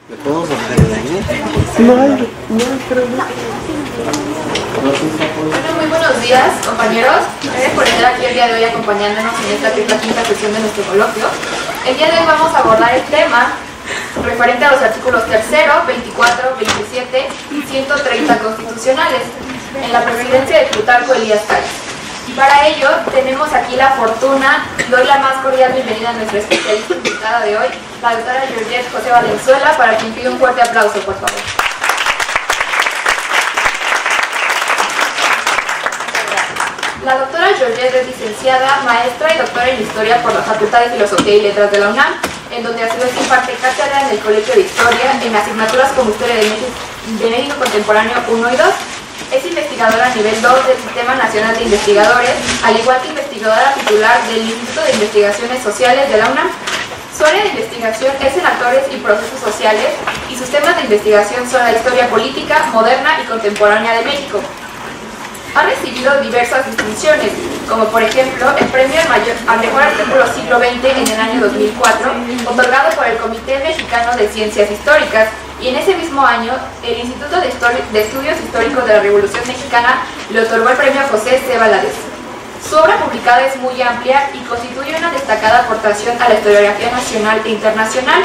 ¿Le podemos bajar el aire? Muy buenos días, compañeros. Gracias por estar aquí el día de hoy acompañándonos en esta quinta sesión de nuestro coloquio. El día de hoy vamos a abordar el tema referente a los artículos 3, 24, 27 y 130 constitucionales en la presidencia de Plutarco Elías Calles. Para ello, tenemos aquí la fortuna y doy la más cordial bienvenida a nuestra especialista invitada de hoy, la doctora Georgette José Valenzuela, para quien pido un fuerte aplauso, por favor. La doctora Georgette es licenciada, maestra y doctora en Historia por la Facultad de Filosofía y Letras de la UNAM, en donde a su vez imparte cátedra en el Colegio de Historia en asignaturas como Historia de México Contemporáneo 1 y 2. Es investigadora a nivel 2 del Sistema Nacional de Investigadores, al igual que investigadora titular del Instituto de Investigaciones Sociales de la UNAM. Su área de investigación es en actores y procesos sociales, y sus temas de investigación son la historia política, moderna y contemporánea de México. Ha recibido diversas distinciones, como por ejemplo el premio al mejor artículo siglo XX en el año 2004, otorgado por el Comité Mexicano de Ciencias Históricas, y en ese mismo año el Instituto de Estudios Históricos de la Revolución Mexicana le otorgó el premio José C. Valadez. Su obra publicada es muy amplia y constituye una destacada aportación a la historiografía nacional e internacional.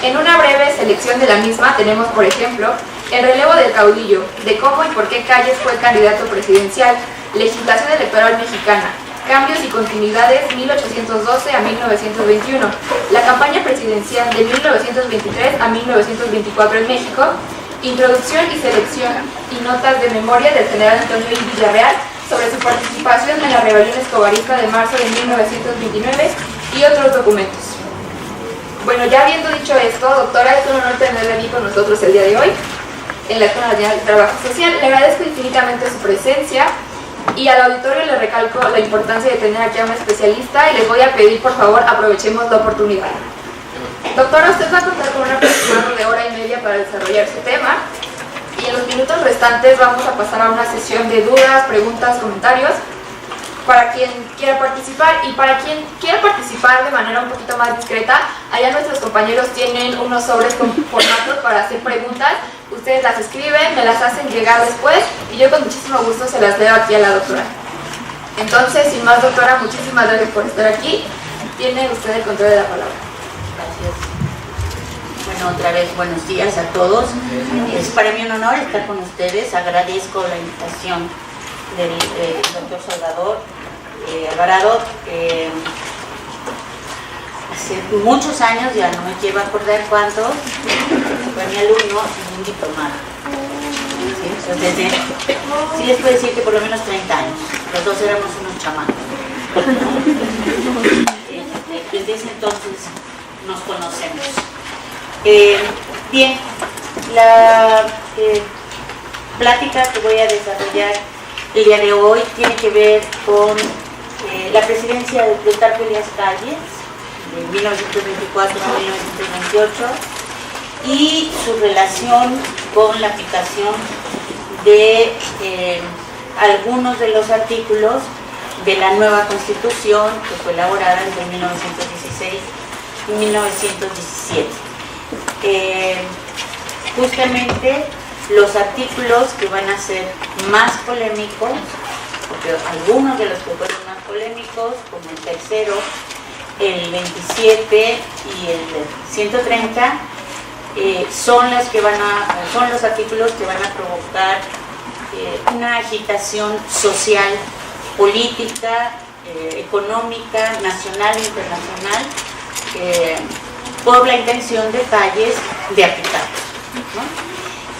En una breve selección de la misma tenemos, por ejemplo, El relevo del caudillo, de cómo y por qué Calles fue candidato presidencial, Legislación electoral mexicana, Cambios y continuidades 1812 a 1921, la campaña presidencial de 1923 a 1924 en México, Introducción y selección y notas de memoria del general Antonio I. Villarreal sobre su participación en la rebelión escobarista de marzo de 1929 y otros documentos. Bueno, ya habiendo dicho esto, doctora, es un honor tenerla aquí con nosotros el día de hoy en la Escuela Nacional de Trabajo Social. Le agradezco infinitamente su presencia y al auditorio le recalco la importancia de tener aquí a una especialista y les voy a pedir, por favor, aprovechemos la oportunidad. Doctora, usted va a contar con un aproximado de hora y media para desarrollar su tema, y en los minutos restantes vamos a pasar a una sesión de dudas, preguntas, comentarios para quien quiera participar. Y para quien quiera participar de manera un poquito más discreta, allá nuestros compañeros tienen unos sobres con formatos para hacer preguntas. Ustedes las escriben, me las hacen llegar después y yo con muchísimo gusto se las leo aquí a la doctora. Entonces, sin más, doctora, muchísimas gracias por estar aquí. Tiene usted el control de la palabra. Gracias. Bueno, otra vez buenos días a todos. Es para mí un honor estar con ustedes. Agradezco la invitación del doctor Salvador Alvarado. Hace muchos años, ya no me quiero acordar cuánto, fue mi alumno y un diplomado. ¿Sí? Entonces, sí les puedo decir que por lo menos 30 años. Los dos éramos unos chamacos. Desde ese entonces nos conocemos. Bien, la plática que voy a desarrollar el día de hoy tiene que ver con la presidencia de Plutarco Elías Calles de 1924 a 1928 y su relación con la aplicación de algunos de los artículos de la nueva Constitución que fue elaborada entre 1916 y 1917. Justamente los artículos que van a ser más polémicos, porque algunos de los que fueron más polémicos, como el tercero, el 27 y el 130, son los artículos que van a provocar una agitación social, política, económica, nacional e internacional, por la intención de Calles de aplicarlos, ¿no?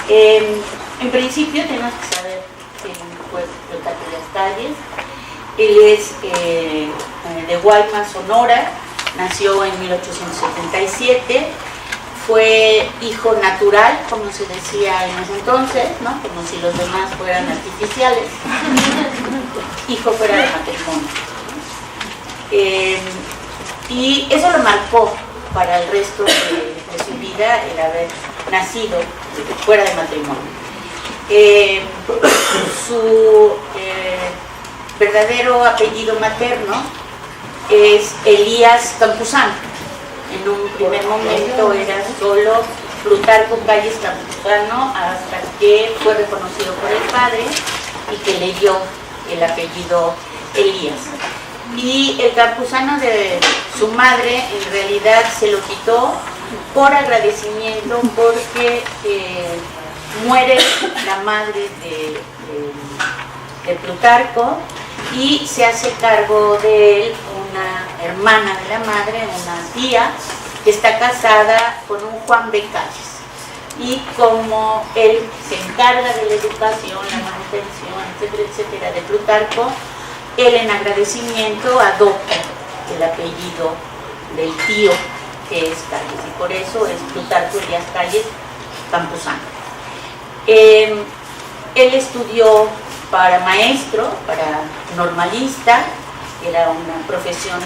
En principio tenemos que saber quién fue Plutarco Elías Calles. Él es de Guaymas, Sonora, nació en 1877, fue hijo natural, como se decía en ese entonces, ¿no? Como si los demás fueran artificiales, hijo fuera de matrimonio. Y eso lo marcó para el resto de su vida, el haber nacido fuera de matrimonio. Su verdadero apellido materno es Elías Campuzano. En un primer momento era solo Plutarco Calles Campuzano hasta que fue reconocido por el padre y que le dio el apellido Elías. Y el Campuzano de su madre en realidad se lo quitó por agradecimiento, porque muere la madre de Plutarco y se hace cargo de él una hermana de la madre, una tía, que está casada con un Juan B. Calles. Y como él se encarga de la educación, la manutención, etcétera, etcétera, de Plutarco, él en agradecimiento adopta el apellido del tío, que es Calles, y por eso es Plutarco Elías Calles Campuzano. Él estudió para maestro, para normalista, era una profesión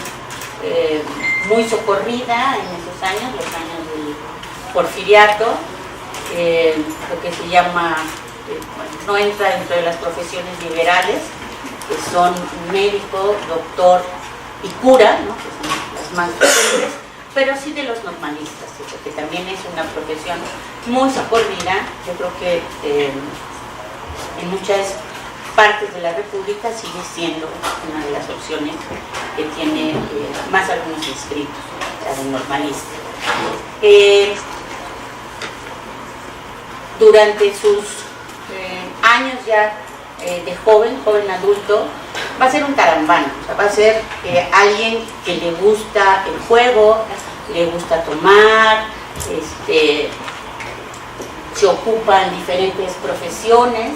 muy socorrida en esos años, los años del porfiriato, lo que se llama, bueno, no entra dentro de las profesiones liberales, que son médico, doctor y cura, ¿no?, que son las más frecuentes, pero sí de los normalistas, que también es una profesión muy socorrida. Yo creo que en muchas partes de la República sigue siendo una de las opciones que tiene más algunos inscritos, la de normalista. Durante sus años ya de joven adulto, va a ser un tarambano, o sea, va a ser alguien que le gusta el juego, le gusta tomar, se ocupa en diferentes profesiones,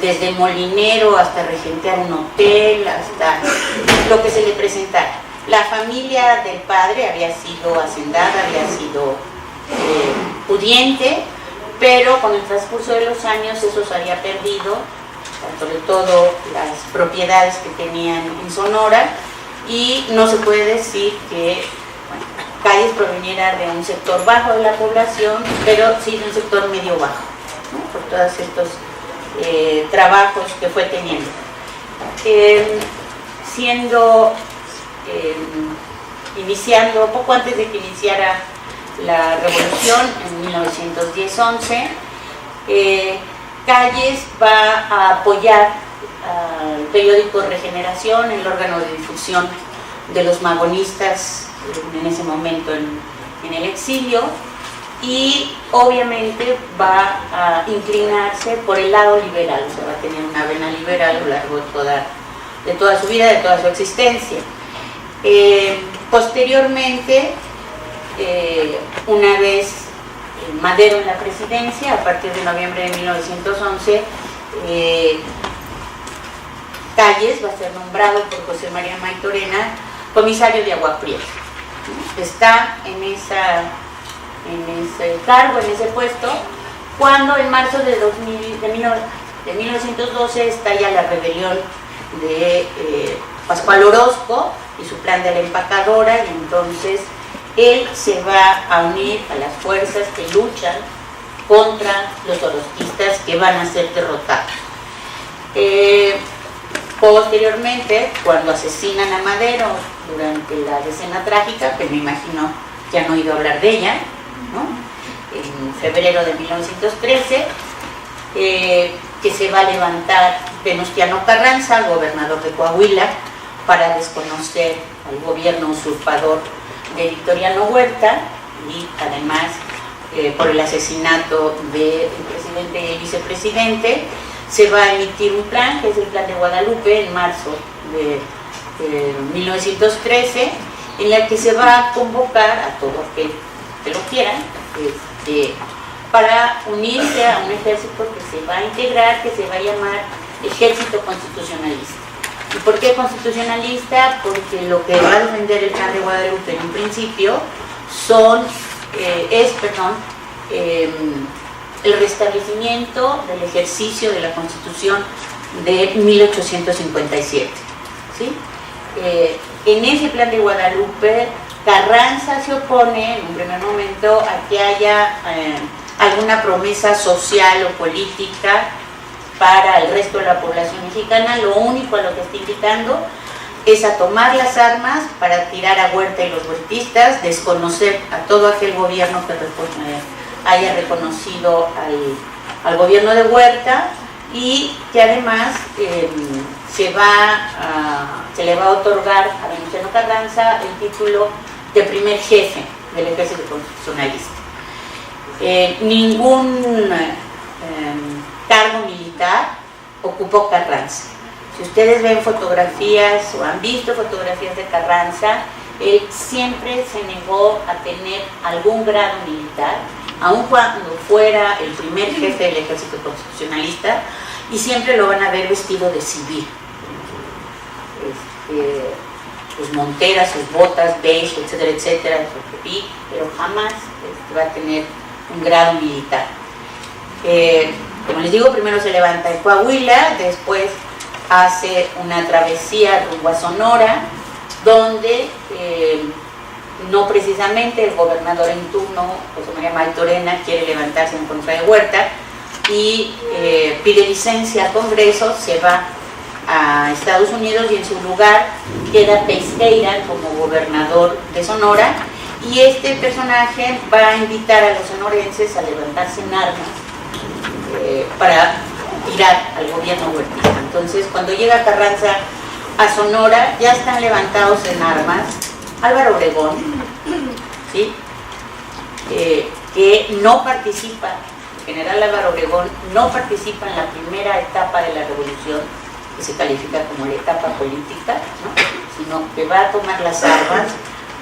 desde molinero hasta regentear un hotel, hasta lo que se le presentara. La familia del padre había sido hacendada, había sido pudiente, pero con el transcurso de los años eso se había perdido, sobre todo las propiedades que tenían en Sonora, y no se puede decir que Calles proveniera de un sector bajo de la población, pero sí de un sector medio bajo, ¿no?, por todos estos trabajos que fue teniendo. Iniciando poco antes de que iniciara la revolución, en 1910-11, Calles va a apoyar al periódico Regeneración, el órgano de difusión de los magonistas en ese momento en el exilio, y obviamente va a inclinarse por el lado liberal, o sea, va a tener una vena liberal a lo largo de toda su vida, de toda su existencia. Posteriormente, una vez Madero en la presidencia, a partir de noviembre de 1911, Calles va a ser nombrado por José María Maytorena comisario de Agua Prieta. Está en ese cargo, en ese puesto, cuando en marzo de 1912 estalla la rebelión de Pascual Orozco y su plan de la empacadora, y entonces él se va a unir a las fuerzas que luchan contra los orozquistas, que van a ser derrotados. Posteriormente, cuando asesinan a Madero durante la Decena Trágica, que me imagino que han oído hablar de ella, ¿no?, en febrero de 1913, que se va a levantar Venustiano Carranza, gobernador de Coahuila, para desconocer al gobierno usurpador de Victoriano Huerta, y además por el asesinato del presidente y el vicepresidente, se va a emitir un plan, que es el Plan de Guadalupe, en marzo de 1913, en la que se va a convocar a todos que lo quieran, para unirse a un ejército que se va a integrar, que se va a llamar Ejército Constitucionalista. ¿Y por qué constitucionalista? Porque lo que va a defender el Plan de Guadalupe en un principio el restablecimiento del ejercicio de la Constitución de 1857. ¿Sí? En ese Plan de Guadalupe, Carranza se opone en un primer momento a que haya alguna promesa social o política para el resto de la población mexicana. Lo único a lo que está indicando es a tomar las armas para tirar a Huerta y los huertistas, desconocer a todo aquel gobierno que haya reconocido al gobierno de Huerta, y que además se le va a otorgar a Venustiano Carranza el título de primer jefe del ejército constitucionalista. Ningún cargo militar ocupó Carranza. Si ustedes ven fotografías o han visto fotografías de Carranza, él siempre se negó a tener algún grado militar, aun cuando fuera el primer jefe del ejército constitucionalista, y siempre lo van a ver vestido de civil. Sus monteras, sus botas, beige, etcétera, etcétera, pero jamás va a tener un grado militar. Como les digo, primero se levanta en Coahuila, después hace una travesía rumbo a Sonora, donde no precisamente el gobernador en turno, José María Maytorena, quiere levantarse en contra de Huerta y pide licencia al Congreso, se va a Estados Unidos y en su lugar queda Pesqueira como gobernador de Sonora, y este personaje va a invitar a los sonorenses a levantarse en armas para tirar al gobierno huertista. Entonces, cuando llega Carranza a Sonora, ya están levantados en armas Álvaro Obregón, ¿sí? Que no participa, el general Álvaro Obregón no participa en la primera etapa de la revolución, que se califica como la etapa política, ¿no? Sino que va a tomar las armas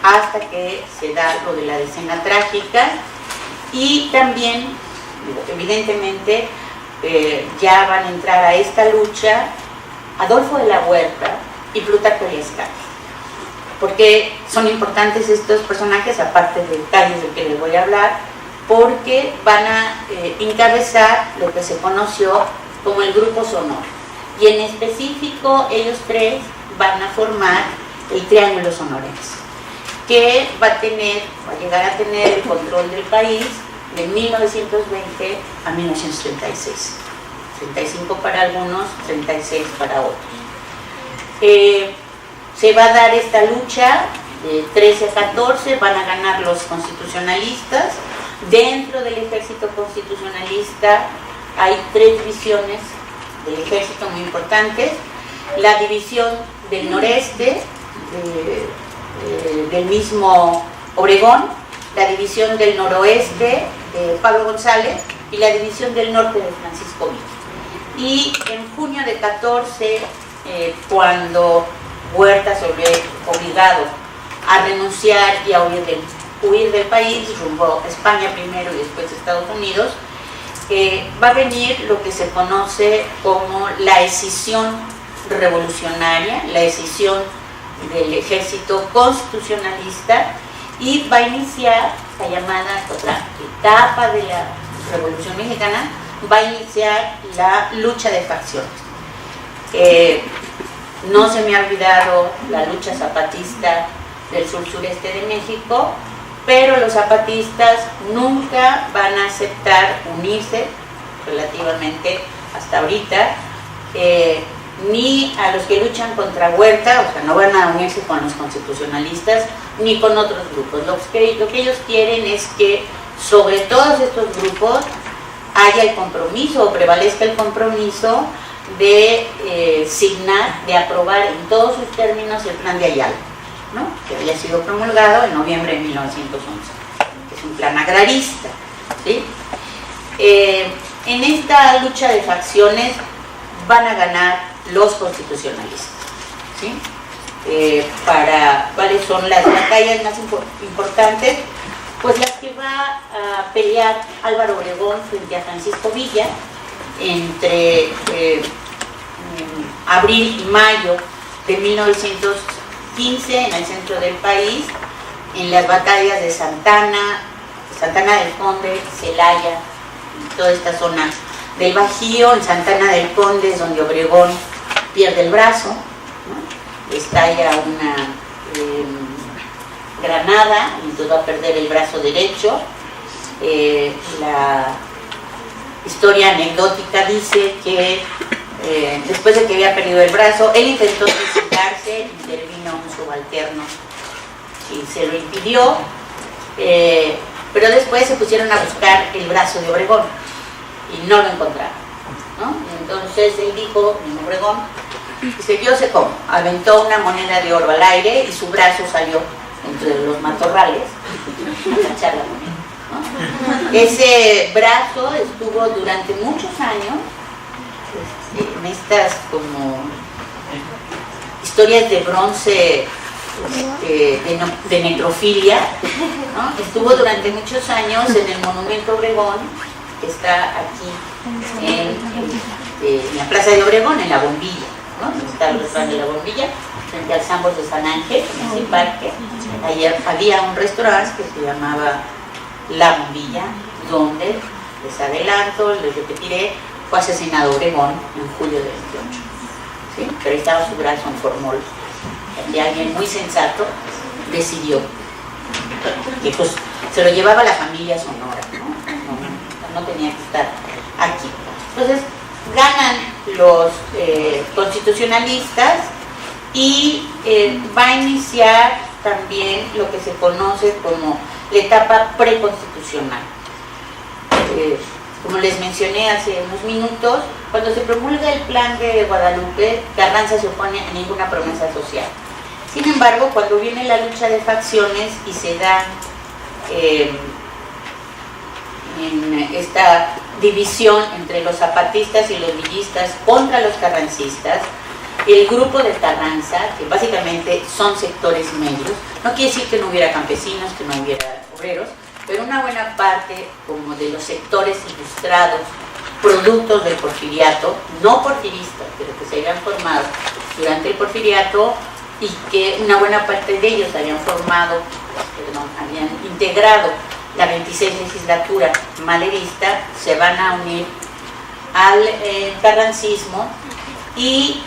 hasta que se da lo de la decena trágica. Y también, evidentemente, ya van a entrar a esta lucha Adolfo de la Huerta y Plutarco Elías Calles. Porque son importantes estos personajes, aparte de Calles del que les voy a hablar, porque van a encabezar lo que se conoció como el Grupo Sonora. Y en específico, ellos tres van a formar el Triángulo Sonorense, que va a llegar a tener el control del país de 1920 a 1936. 35 para algunos, 36 para otros. Se va a dar esta lucha de 13 a 14, van a ganar los constitucionalistas. Dentro del ejército constitucionalista hay tres divisiones del ejército muy importantes: la división del noreste, del mismo Obregón, la división del noroeste de Pablo González y la división del norte de Francisco Villa. Y en junio de 14, cuando Huerta se ve obligado a renunciar y a huir del país rumbo a España primero y después a Estados Unidos, va a venir lo que se conoce como la escisión revolucionaria, la escisión del ejército constitucionalista, y va a iniciar la llamada otra etapa de la Revolución Mexicana, va a iniciar la lucha de facciones. No se me ha olvidado la lucha zapatista del sur-sureste de México, pero los zapatistas nunca van a aceptar unirse, relativamente hasta ahorita, ni a los que luchan contra Huerta, o sea, no van a unirse con los constitucionalistas, ni con otros grupos. Lo que ellos quieren es que sobre todos estos grupos haya el compromiso, o prevalezca el compromiso de signar, de aprobar en todos sus términos el Plan de Ayala, ¿no? Que había sido promulgado en noviembre de 1911, que es un plan agrarista, ¿sí? En esta lucha de facciones van a ganar los constitucionalistas, ¿sí? ¿Cuáles son las batallas más importantes? Pues las que va a pelear Álvaro Obregón frente a Francisco Villa entre abril y mayo de 1915 en el centro del país, en las batallas de Santana del Conde, Celaya, toda esta zona del Bajío. En Santana del Conde es donde Obregón pierde el brazo, ¿no? Estalla una granada y entonces va a perder el brazo derecho. La historia anecdótica dice que después de que había perdido el brazo, él intentó suicidarse retirarse, intervino un subalterno y se lo impidió, pero después se pusieron a buscar el brazo de Obregón y no lo encontraron, ¿no? Entonces él dijo, en Obregón, dice, yo sé cómo, aventó una moneda de oro al aire y su brazo salió entre los matorrales a echar la moneda, ¿no? Ese brazo estuvo durante muchos años en estas como historias de bronce de necrofilia, ¿no? Estuvo durante muchos años en el monumento Obregón, que está aquí en la Plaza de Obregón, en La Bombilla, ¿no? Está el restaurante de La Bombilla, frente al Sambors de San Ángel, en ese parque. Ayer había un restaurante que se llamaba La Bombilla, donde, les adelanto, les repetiré, fue asesinado Obregón en julio de 28, ¿sí? Pero ahí estaba su brazo en formol. Y alguien muy sensato decidió que pues, se lo llevaba la familia Sonora, ¿no? No tenía que estar aquí. Entonces ganan los constitucionalistas y va a iniciar también lo que se conoce como la etapa preconstitucional. Como les mencioné hace unos minutos, cuando se promulga el Plan de Guadalupe, Carranza se opone a ninguna promesa social. Sin embargo, cuando viene la lucha de facciones y se da en esta división entre los zapatistas y los villistas contra los carrancistas, el grupo de Carranza, que básicamente son sectores medios, no quiere decir que no hubiera campesinos, que no hubiera obreros, pero una buena parte como de los sectores ilustrados, productos del porfiriato, no porfiristas, pero que se habían formado durante el porfiriato y que una buena parte de ellos habían habían integrado la 26 legislatura maderista, se van a unir al carrancismo y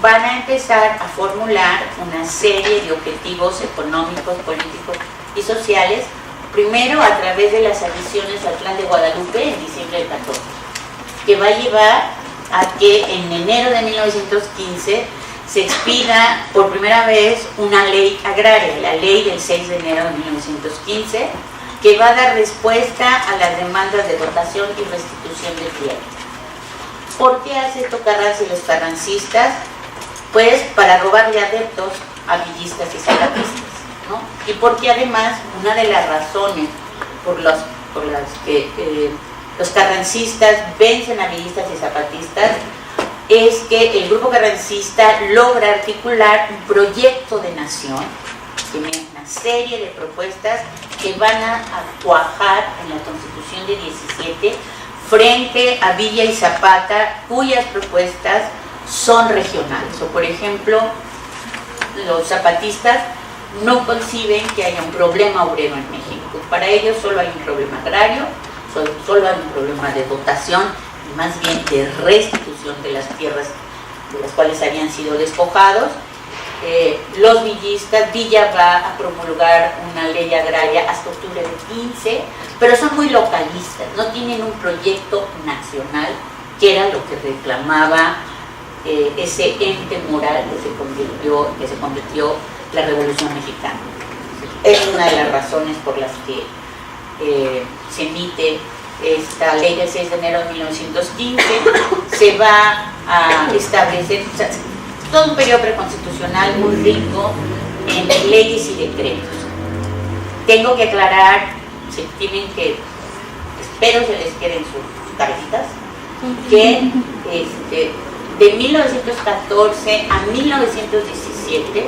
van a empezar a formular una serie de objetivos económicos, políticos y sociales, primero a través de las adiciones al Plan de Guadalupe en diciembre del 14, que va a llevar a que en enero de 1915 se expida por primera vez una ley agraria, la ley del 6 de enero de 1915, que va a dar respuesta a las demandas de dotación y restitución de tierra. ¿Por qué hace esto Carranza y los carrancistas? Pues para robarle adeptos a villistas y zapatistas, ¿no? Y porque además una de las razones por las que los carrancistas vencen a villistas y zapatistas es que el grupo carrancista logra articular un proyecto de nación, tiene una serie de propuestas que van a cuajar en la Constitución de 17 frente a Villa y Zapata, cuyas propuestas son regionales. O por ejemplo, los zapatistas no conciben que haya un problema obrero en México. Para ellos solo hay un problema agrario, solo hay un problema de dotación y más bien de restitución de las tierras de las cuales habían sido despojados. Los villistas, Villa va a promulgar una ley agraria hasta octubre de 15, pero son muy localistas, no tienen un proyecto nacional, que era lo que reclamaba ese ente moral que se convirtió la Revolución Mexicana. Es una de las razones por las que se emite esta ley del 6 de enero de 1915, se va a establecer todo un periodo preconstitucional muy rico en leyes y decretos. Tengo que aclarar, espero se les queden sus tarjetas, que de 1914 a 1917,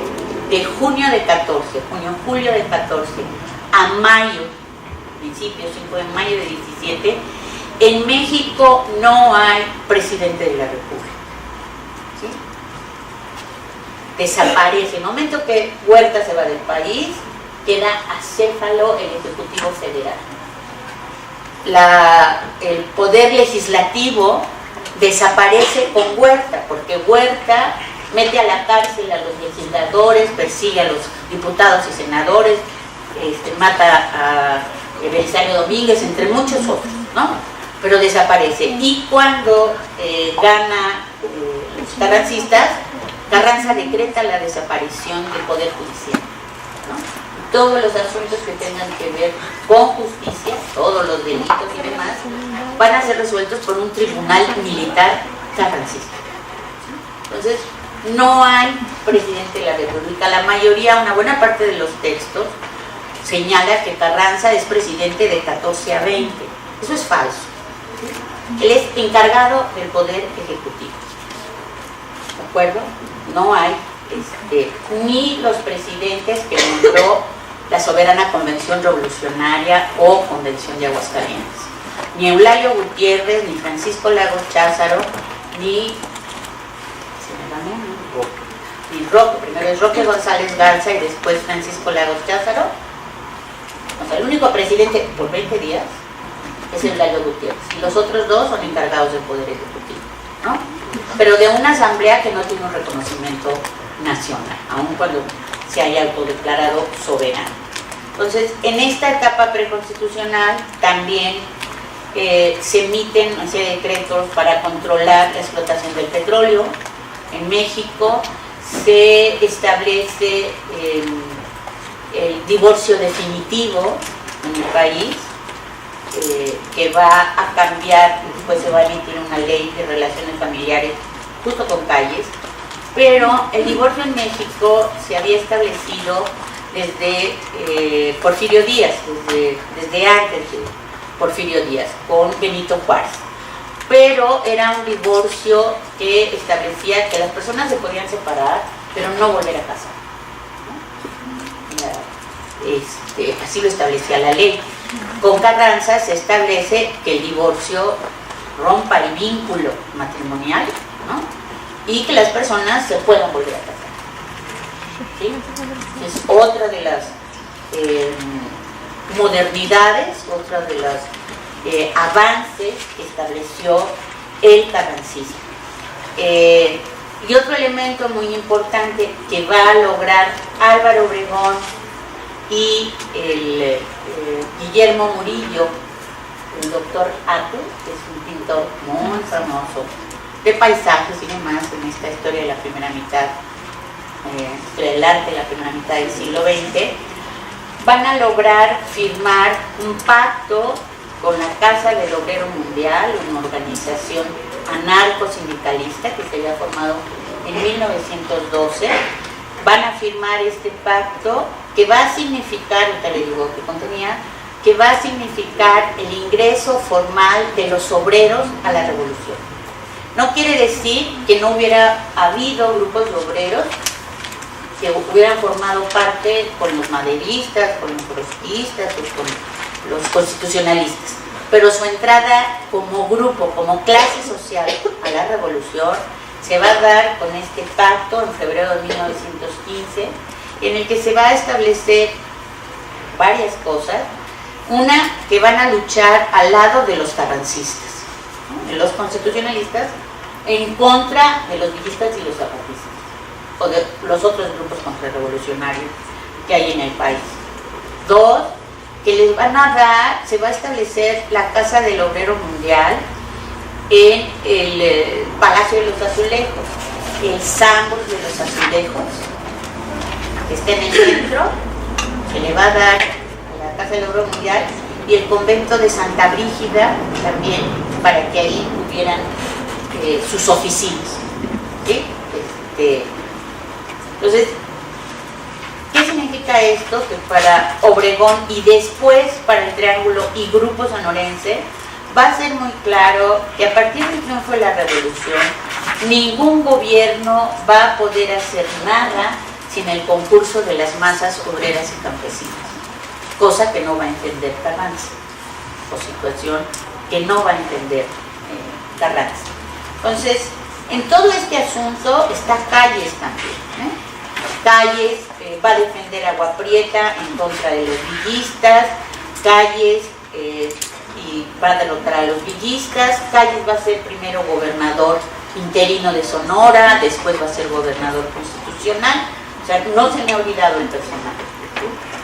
de julio de 14, julio de 14 a mayo, principio 5 de mayo de 17, en México no hay presidente de la República. ¿Sí? Desaparece. En el momento que Huerta se va del país, queda acéfalo el Ejecutivo Federal. El poder legislativo desaparece con Huerta, porque Huerta mete a la cárcel a los legisladores, persigue a los diputados y senadores, mata a Belisario Domínguez, entre muchos otros, ¿no? Pero desaparece. Y cuando gana los carrancistas, Carranza decreta la desaparición del Poder Judicial, ¿no? Todos los asuntos que tengan que ver con justicia, todos los delitos y demás, van a ser resueltos por un tribunal militar carrancista. Entonces, no hay presidente de la República. La mayoría, una buena parte de los textos, señala que Carranza es presidente de 14 a 20. Eso es falso. Él es encargado del Poder Ejecutivo. ¿De acuerdo? No hay ni los presidentes que nombró la Soberana Convención Revolucionaria o Convención de Aguascalientes. Ni Eulalio Gutiérrez, ni Francisco Lagos Cházaro, ni Roque, primero es Roque González Garza y después Francisco Lagos Cházaro. O sea, el único presidente por 20 días es Eulalio Gutiérrez, y los otros dos son encargados del Poder Ejecutivo, ¿no? Pero de una asamblea que no tiene un reconocimiento nacional, aun cuando se haya autodeclarado soberano. Entonces, en esta etapa preconstitucional también se emiten una serie de decretos para controlar la explotación del petróleo. En México se establece el divorcio definitivo en el país, que va a cambiar, después se va a emitir una ley de relaciones familiares justo con Calles, pero el divorcio en México se había establecido desde Porfirio Díaz, desde antes de Porfirio Díaz, con Benito Juárez. Pero era un divorcio que establecía que las personas se podían separar, pero no volver a casar, ¿no? Así lo establecía la ley. Con Carranza se establece que el divorcio rompa el vínculo matrimonial, ¿no? Y que las personas se puedan volver a casar. ¿Sí? Es otra de las modernidades, otra de las avances que estableció el carrancismo. Y otro elemento muy importante que va a lograr Álvaro Obregón y el Guillermo Murillo, el doctor Ate, que es un pintor muy famoso de paisajes y demás en esta historia de la primera mitad, historia del arte de la primera mitad del siglo XX, van a lograr firmar un pacto con la Casa del Obrero Mundial, una organización anarcosindicalista que se había formado en 1912. Van a firmar este pacto que va a significar, ahorita le digo que contenía, que va a significar el ingreso formal de los obreros a la revolución. No quiere decir que no hubiera habido grupos de obreros que hubieran formado parte con los maderistas, con los trotskistas o con los constitucionalistas, pero su entrada como grupo, como clase social a la revolución se va a dar con este pacto en febrero de 1915, en el que se va a establecer varias cosas. Una, que van a luchar al lado de los carrancistas, ¿no? Los constitucionalistas, en contra de los villistas y los zapatistas, o de los otros grupos contrarrevolucionarios que hay en el país. Dos, que les van a dar, se va a establecer la Casa del Obrero Mundial en el Palacio de los Azulejos, el Sambor de los Azulejos, que está en el centro, se le va a dar a la Casa del Obrero Mundial, y el convento de Santa Brígida también, para que ahí tuvieran sus oficinas, ¿sí? Entonces, ¿qué significa esto? Que para Obregón y después para el Triángulo y Grupo Sonorense va a ser muy claro que a partir del triunfo de la revolución ningún gobierno va a poder hacer nada sin el concurso de las masas obreras y campesinas, cosa que no va a entender Carranza, o situación que no va a entender Carranza. Entonces, en todo este asunto está Calles también, Calles va a defender a Agua Prieta en contra de los villistas. Calles y va a derrotar a los villistas. Calles va a ser primero gobernador interino de Sonora, después va a ser gobernador constitucional. O sea, no se me ha olvidado el personaje,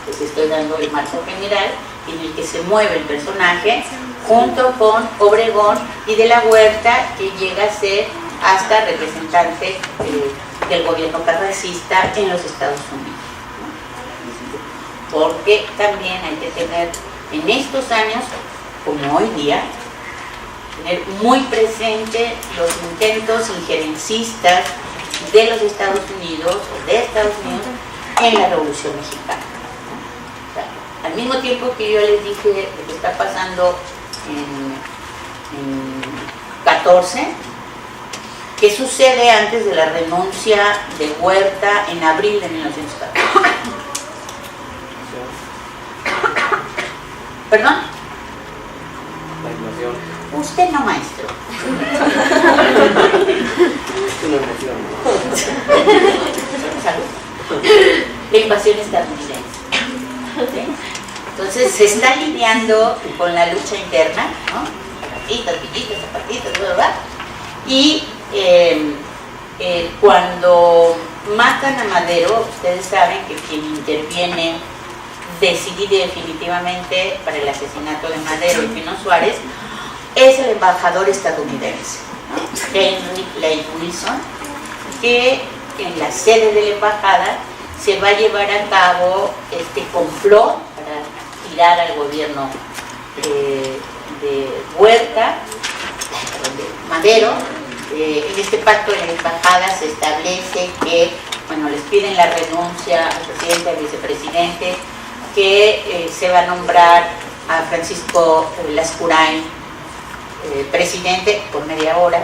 les estoy dando el marco general en el que se mueve el personaje, junto con Obregón y de la Huerta, que llega a ser hasta representante del gobierno carrancista en los Estados Unidos, ¿no? Porque también hay que tener en estos años, como hoy día, tener muy presente los intentos injerencistas de los Estados Unidos o de Estados Unidos en la Revolución Mexicana, ¿no? O sea, al mismo tiempo que yo les dije lo que está pasando en 14, ¿qué sucede antes de la renuncia de Huerta en abril de 1914? ¿Perdón? La inflación. Usted no, maestro. Es una emoción. Salud. La invasión estadounidense. ¿Sí? Entonces se está lidiando con la lucha interna, ¿no? Zapatitos, pillitos, zapatitos, ¿verdad? Y cuando matan a Madero, ustedes saben que quien interviene decidida y definitivamente para el asesinato de Madero y Pino Suárez es el embajador estadounidense, ¿no? Henry Clay Wilson, que en la sede de la embajada se va a llevar a cabo este complot para tirar al gobierno de Huerta, de Madero. En este pacto de la embajada se establece que, bueno, les piden la renuncia al presidente, al vicepresidente, que se va a nombrar a Francisco Lascurain presidente por media hora,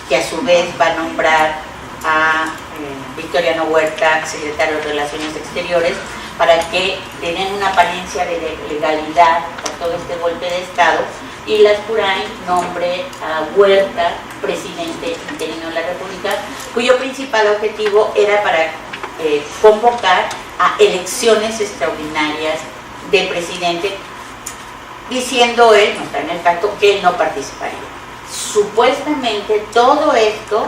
que a su vez va a nombrar a Victoriano Huerta secretario de Relaciones Exteriores, para que tengan una apariencia de legalidad a todo este golpe de Estado, y Lascurain nombre a Huerta presidente interino de la República, cuyo principal objetivo era para convocar a elecciones extraordinarias de presidente, diciendo él, no está en el pacto, que él no participaría. Supuestamente todo esto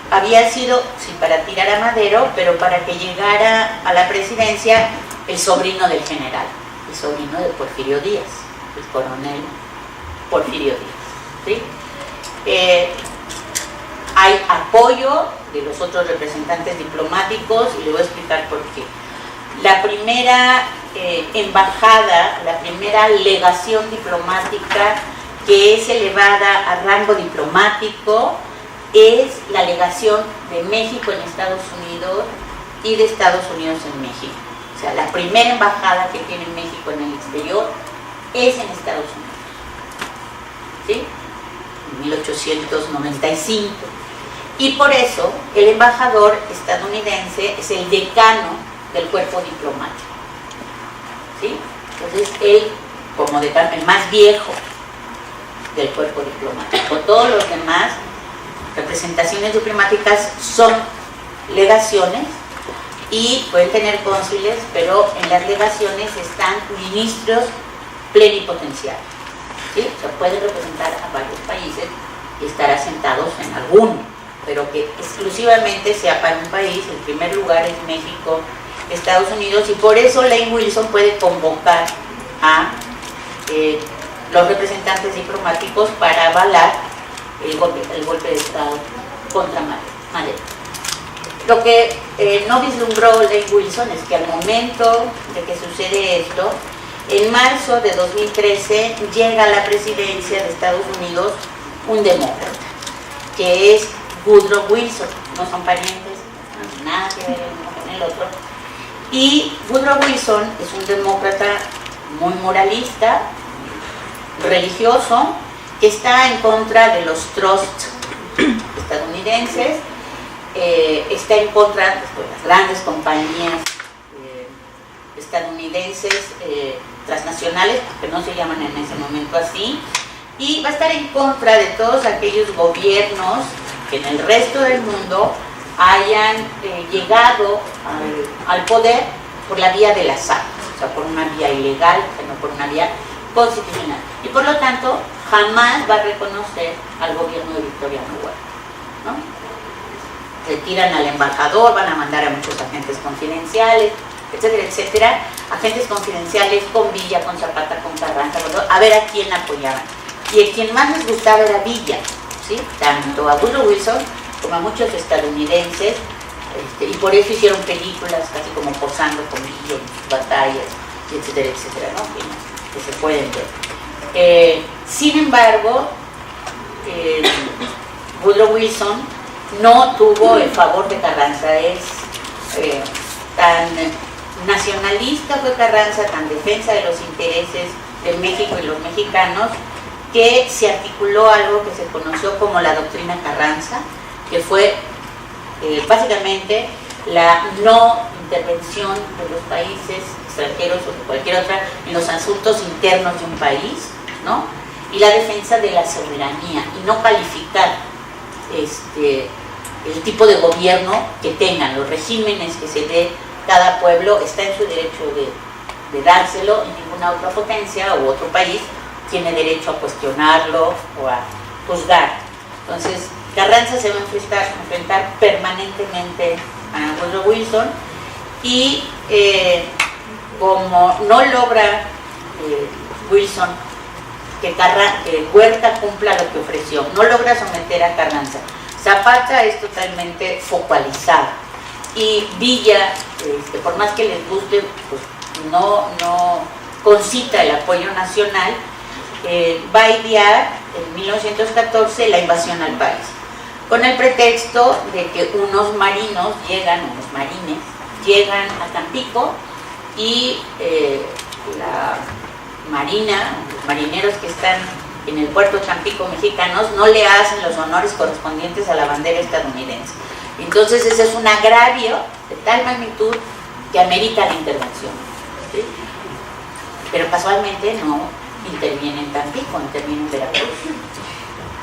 había sido, sí, para tirar a Madero, pero para que llegara a la presidencia el sobrino del general, el sobrino de Porfirio Díaz, el coronel Porfirio Díaz, ¿sí? Hay apoyo de los otros representantes diplomáticos y le voy a explicar por qué. La primera embajada, la primera legación diplomática que es elevada a rango diplomático es la legación de México en Estados Unidos y de Estados Unidos en México. O sea, la primera embajada que tiene México en el exterior es en Estados Unidos, ¿sí? En 1895. Y por eso el embajador estadounidense es el decano del cuerpo diplomático, ¿sí? Entonces él, como decano, el más viejo del cuerpo diplomático. Todos los demás representaciones diplomáticas son legaciones y pueden tener cónsules, pero en las legaciones están ministros plenipotenciarios, ¿sí? O sea, pueden representar a varios países y estar asentados en alguno, pero que exclusivamente sea para un país. El primer lugar es México, Estados Unidos, y por eso Lane Wilson puede convocar a los representantes diplomáticos para avalar el golpe de Estado contra Madero. Lo que no vislumbró Lane Wilson es que al momento de que sucede esto, en marzo de 2013 llega a la presidencia de Estados Unidos un demócrata, que es Woodrow Wilson. No son parientes, no tienen nada que ver el uno con el otro. Y Woodrow Wilson es un demócrata muy moralista, religioso, que está en contra de los trusts estadounidenses, está en contra de las grandes compañías estadounidenses transnacionales, que no se llaman en ese momento así, y va a estar en contra de todos aquellos gobiernos que en el resto del mundo hayan llegado al poder por la vía del azar, o sea, por una vía ilegal, sino por una vía constitucional. Y por lo tanto, jamás va a reconocer al gobierno de Victoriano Huerta, ¿no? Retiran al embajador, van a mandar a muchos agentes confidenciales, etcétera, etcétera. Agentes confidenciales con Villa, con Zapata, con Carranza, a ver a quién apoyaban. Y a quien más les gustaba era Villa, ¿sí? Tanto a Woodrow Wilson como a muchos estadounidenses y por eso hicieron películas casi como posando con ellos, batallas, etcétera, etcétera, ¿no? Que se pueden ver. Sin embargo, Woodrow Wilson no tuvo el favor de Carranza. Es tan nacionalista fue Carranza, tan defensa de los intereses de México y los mexicanos, que se articuló algo que se conoció como la doctrina Carranza, que fue básicamente la no intervención de los países extranjeros o de cualquier otra en los asuntos internos de un país, ¿no? Y la defensa de la soberanía y no calificar el tipo de gobierno que tengan, los regímenes que se dé cada pueblo, está en su derecho de dárselo, y ninguna otra potencia u otro país tiene derecho a cuestionarlo o a juzgar. Entonces, Carranza se va a enfrentar permanentemente a Woodrow Wilson, y como no logra Wilson que Huerta cumpla lo que ofreció, no logra someter a Carranza, Zapata es totalmente focalizado, y Villa, por más que les guste, pues no concita el apoyo nacional, va a idear en 1914 la invasión al país, con el pretexto de que unos marines llegan a Tampico, y la marina, los marineros que están en el puerto de Tampico mexicanos, no le hacen los honores correspondientes a la bandera estadounidense. Entonces ese es un agravio de tal magnitud que amerita la intervención, ¿sí? Pero casualmente no interviene en Tampico, interviene en Veracruz.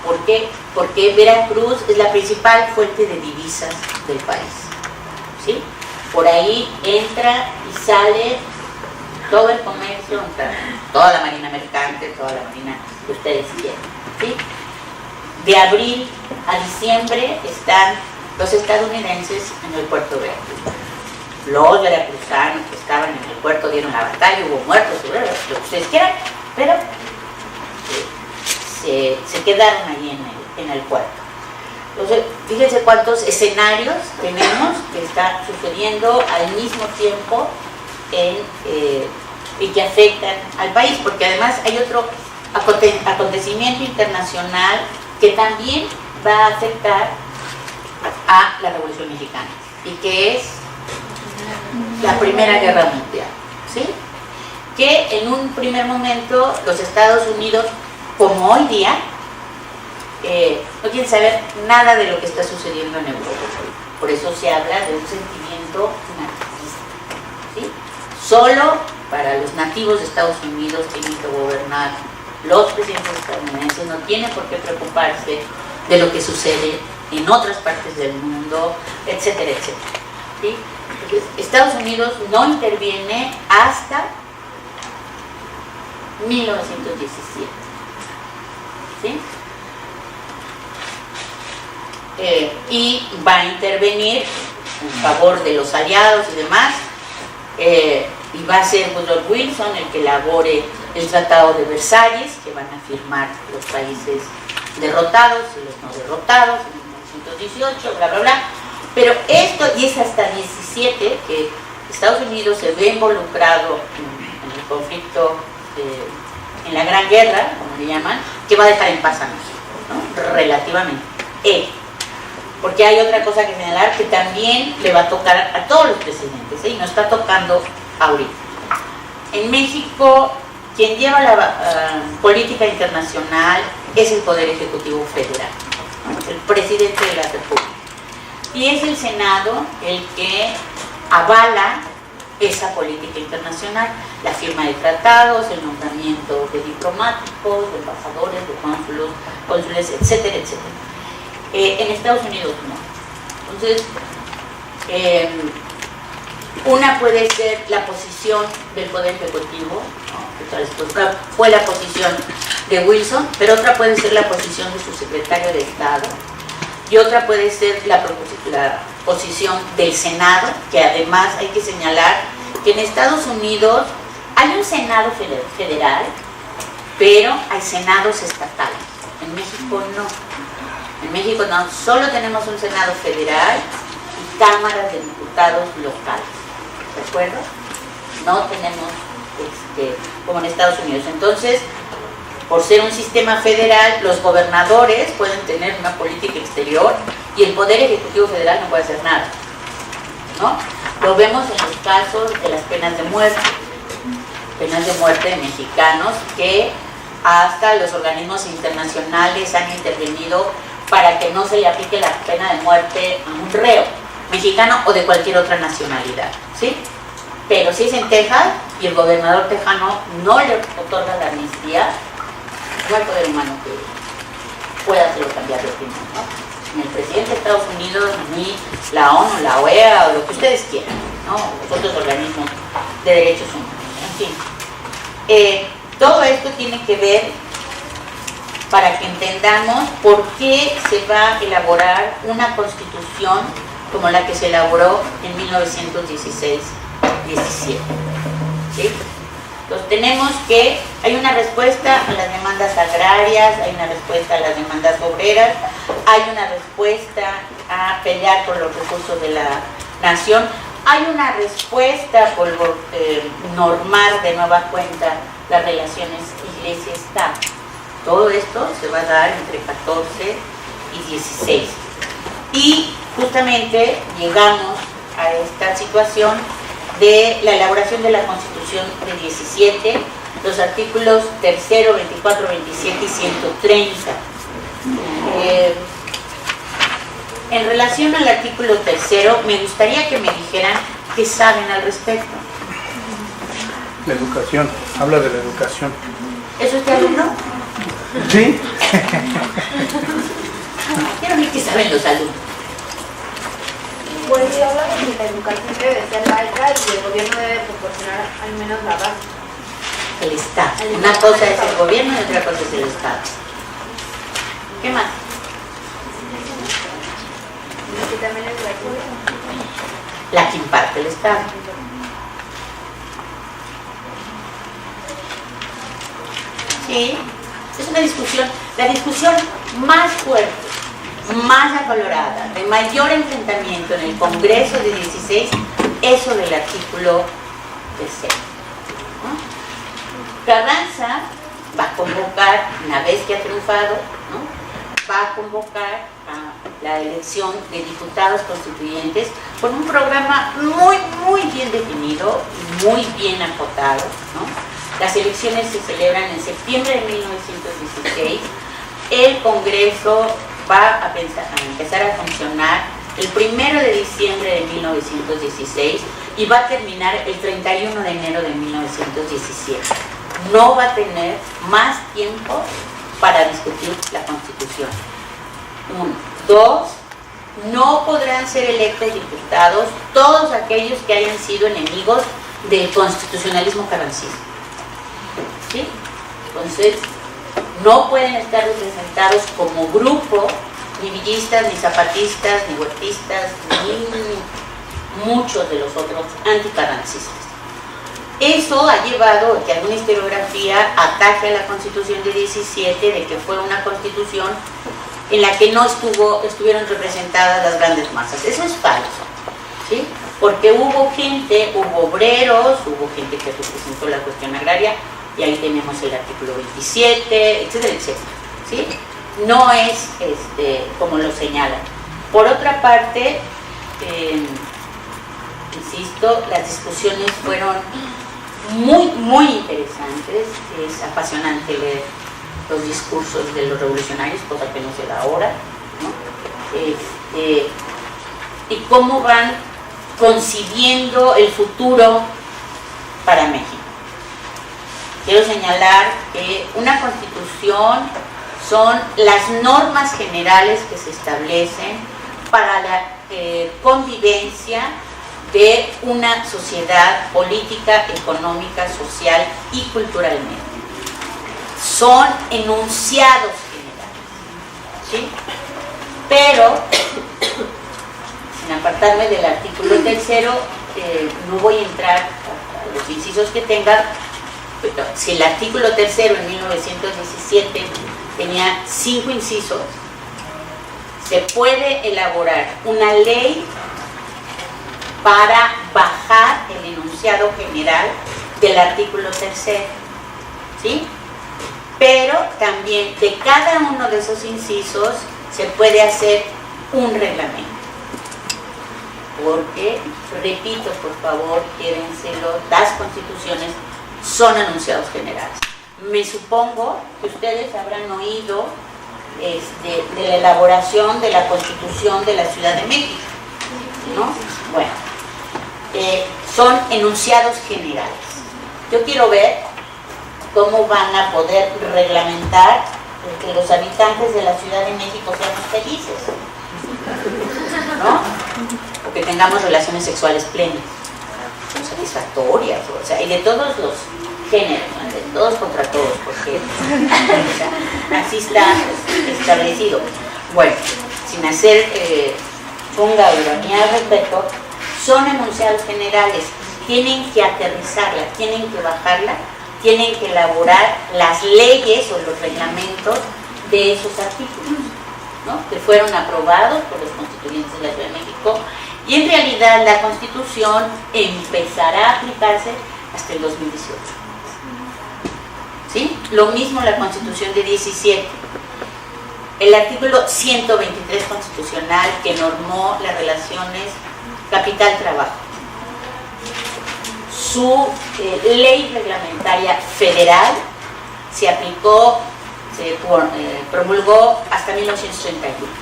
¿Por qué? Porque Veracruz es la principal fuente de divisas del país, ¿sí? Por ahí entra y sale todo el comercio, toda la marina mercante, toda la marina que ustedes quieran, ¿sí? De abril a diciembre están los estadounidenses en el puerto de Veracruz. Los veracruzanos que estaban en el puerto dieron la batalla, hubo muertos, lo que ustedes quieran, pero se quedaron ahí en el puerto. Entonces, fíjense cuántos escenarios tenemos que está sucediendo al mismo tiempo y que afectan al país, porque además hay otro acontecimiento internacional que también va a afectar a la Revolución Mexicana, y que es la Primera Guerra Mundial, ¿sí? Que en un primer momento los Estados Unidos, como hoy día, no quieren saber nada de lo que está sucediendo en Europa. Por eso se habla de un sentimiento nacionalista, ¿sí? Solo para los nativos de Estados Unidos tienen que gobernar los presidentes estadounidenses, no tienen por qué preocuparse de lo que sucede en otras partes del mundo, etcétera, etcétera, ¿sí? Entonces, Estados Unidos no interviene hasta 1917, ¿sí? Y va a intervenir en favor de los aliados y demás, y va a ser Woodrow Wilson el que elabore el Tratado de Versalles, que van a firmar los países derrotados y los no derrotados en 1918, bla, bla, bla. Pero esto, y es hasta 17 que Estados Unidos se ve involucrado en el conflicto, en la Gran Guerra, como le llaman, que va a dejar en paz a México, ¿no? Relativamente. Porque hay otra cosa que señalar, que también le va a tocar a todos los presidentes, y nos está tocando ahorita. En México, quien lleva la política internacional es el Poder Ejecutivo Federal, ¿no? El presidente de la República. Y es el Senado el que avala esa política internacional, la firma de tratados, el nombramiento de diplomáticos, de embajadores, de cónsules, etcétera, etcétera. En Estados Unidos no. Entonces, una puede ser la posición del Poder Ejecutivo, ¿no? Que fue la posición de Wilson, pero otra puede ser la posición de su secretario de Estado, y otra puede ser la posición del Senado, que además hay que señalar que en Estados Unidos hay un Senado federal, pero hay senados estatales. En México no. En México no, solo tenemos un Senado federal, y cámaras de diputados locales, ¿de acuerdo? No tenemos como en Estados Unidos. Entonces, por ser un sistema federal, los gobernadores pueden tener una política exterior y el Poder Ejecutivo Federal no puede hacer nada, ¿no? Lo vemos en los casos de las penas de muerte de mexicanos, que hasta los organismos internacionales han intervenido para que no se le aplique la pena de muerte a un reo mexicano o de cualquier otra nacionalidad, ¿sí? Pero si es en Texas y el gobernador tejano no le otorga la amnistía, no hay poder humano que pueda hacerlo cambiar de opinión, ¿no? Ni el presidente de Estados Unidos, ni la ONU, la OEA, o lo que ustedes quieran, ¿no? Los otros organismos de derechos humanos, en fin. Todo esto tiene que ver para que entendamos por qué se va a elaborar una constitución como la que se elaboró en 1916-17, ¿sí? Entonces tenemos que, hay una respuesta a las demandas agrarias, hay una respuesta a las demandas obreras, hay una respuesta a pelear por los recursos de la nación, hay una respuesta por normar de nueva cuenta las relaciones iglesia-estado. Todo esto se va a dar entre 14 y 16. Y justamente llegamos a esta situación de la elaboración de la Constitución de 17, los artículos 3, 24, 27 y 130. En relación al artículo 3, me gustaría que me dijeran qué saben al respecto. La educación, habla de la educación. ¿Eso es de alumno? Sí. Quiero ver qué saben los alumnos. Pues habla de que la educación debe de ser laica y el gobierno debe proporcionar al menos la base. El Estado. Una cosa es el gobierno y otra cosa es el Estado. ¿Qué más? Y también es gratuito. La que imparte el Estado. Sí, es una discusión, la discusión más fuerte, más acalorada, de mayor enfrentamiento en el Congreso de 16, es sobre el artículo 3. Carranza va a convocar, una vez que ha triunfado, ¿no? Va a convocar a la elección de diputados constituyentes con un programa muy bien definido y muy bien acotado, ¿no? Las elecciones se celebran en septiembre de 1916. El Congreso va a empezar a funcionar el 1 de diciembre de 1916 y va a terminar el 31 de enero de 1917. No va a tener más tiempo para discutir la Constitución. 1. 2. No podrán ser electos diputados todos aquellos que hayan sido enemigos del constitucionalismo carrancista. ¿Sí? Entonces, no pueden estar representados como grupo, ni villistas, ni zapatistas, ni huertistas, ni muchos de los otros anticarrancistas. Eso ha llevado a que alguna historiografía ataque a la Constitución de 17 de que fue una constitución en la que no estuvieron representadas las grandes masas. Eso es falso, ¿sí? Porque hubo gente, hubo obreros, hubo gente que representó la cuestión agraria, y ahí tenemos el artículo 27, etcétera, etcétera, ¿sí? No es como lo señalan. Por otra parte, insisto, las discusiones fueron muy interesantes. Es apasionante leer los discursos de los revolucionarios, cosa que no se da ahora, ¿no? Y cómo van concibiendo el futuro para México. Quiero señalar que una constitución son las normas generales que se establecen para la convivencia de una sociedad política, económica, social y culturalmente. Son enunciados generales, ¿sí? Pero, sin apartarme del artículo 3, no voy a entrar a los incisos que tenga. Si el artículo 3 en 1917 tenía 5 incisos, se puede elaborar una ley para bajar el enunciado general del artículo 3º, ¿sí? Pero también de cada uno de esos incisos se puede hacer un reglamento. Porque, repito, por favor, quédenselo, las constituciones son enunciados generales. Me supongo que ustedes habrán oído de la elaboración de la Constitución de la Ciudad de México, ¿no? Bueno, son enunciados generales. Yo quiero ver cómo van a poder reglamentar que los habitantes de la Ciudad de México seamos felices, ¿no? O que tengamos relaciones sexuales plenas, satisfactorias, o sea, y de todos los géneros, ¿no? De todos contra todos, porque o sea, así está establecido. Bueno, sin hacer ponga ironía al respecto, son enunciados generales, tienen que aterrizarla, tienen que bajarla, tienen que elaborar las leyes o los reglamentos de esos artículos, ¿no? Que fueron aprobados por los constituyentes de la Ciudad de México, y en realidad la Constitución empezará a aplicarse hasta el 2018. ¿Sí? Lo mismo la Constitución de 17. El artículo 123 constitucional que normó las relaciones capital-trabajo. Su ley reglamentaria federal se aplicó, se promulgó hasta 1931.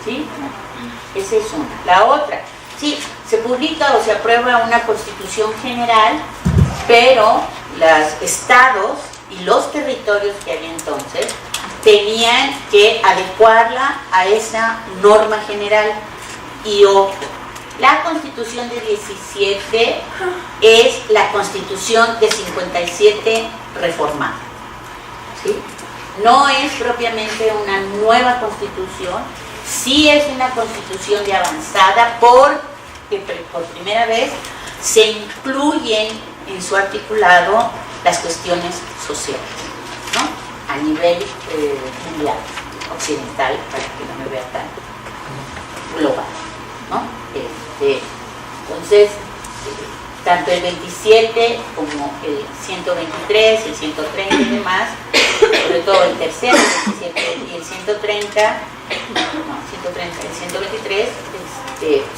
¿Sí? Esa es una. La otra, sí, se publica o se aprueba una constitución general, pero los estados y los territorios que había entonces tenían que adecuarla a esa norma general. Y ojo, la Constitución de 17 es la Constitución de 57 reformada, ¿sí? No es propiamente una nueva Constitución, sí es una Constitución de avanzada porque por primera vez se incluyen en su articulado las cuestiones sociales, ¿no? A nivel mundial, occidental, para que no me vea tan global, ¿no? Entonces, tanto el 27 como el 123, el 130 y demás, sobre todo el tercero, el 27 y el 130, no, 130 y el 123,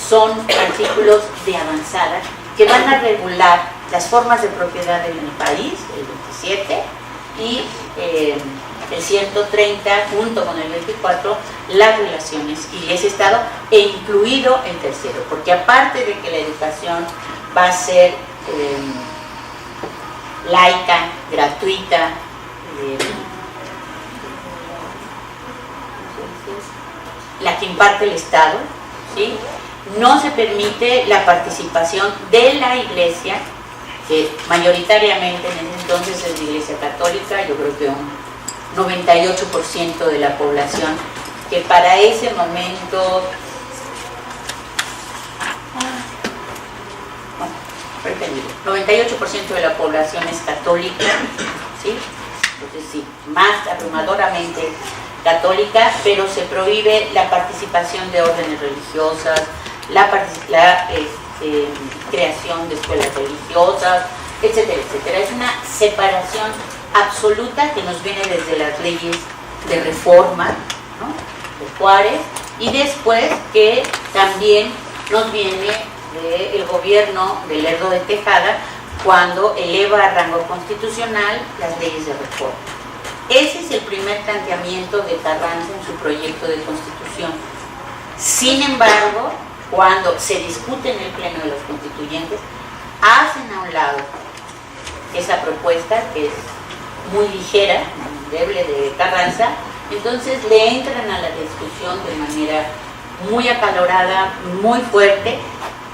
son artículos de avanzada que van a regular las formas de propiedad en el país, el 27, y el 130, junto con el 24, las relaciones Iglesia-Estado, e incluido el tercero, porque aparte de que la educación va a ser laica, gratuita, la que imparte el Estado, ¿sí? No se permite la participación de la Iglesia, que mayoritariamente en ese entonces es la Iglesia Católica, yo creo que un 98% de la población, que para ese momento, 98% de la población es católica, ¿sí? Entonces sí, más abrumadoramente católica, pero se prohíbe la participación de órdenes religiosas, la creación de escuelas religiosas, etcétera, etcétera. Es una separación absoluta que nos viene desde las leyes de reforma, ¿no? De Juárez, y después que también nos viene del gobierno de Lerdo de Tejada, cuando eleva a rango constitucional las leyes de reforma. Ese es el primer planteamiento de Carranza en su proyecto de constitución. Sin embargo, cuando se discute en el pleno de los constituyentes, hacen a un lado esa propuesta, que es muy ligera, endeble de Carranza, entonces le entran a la discusión de manera muy acalorada, muy fuerte,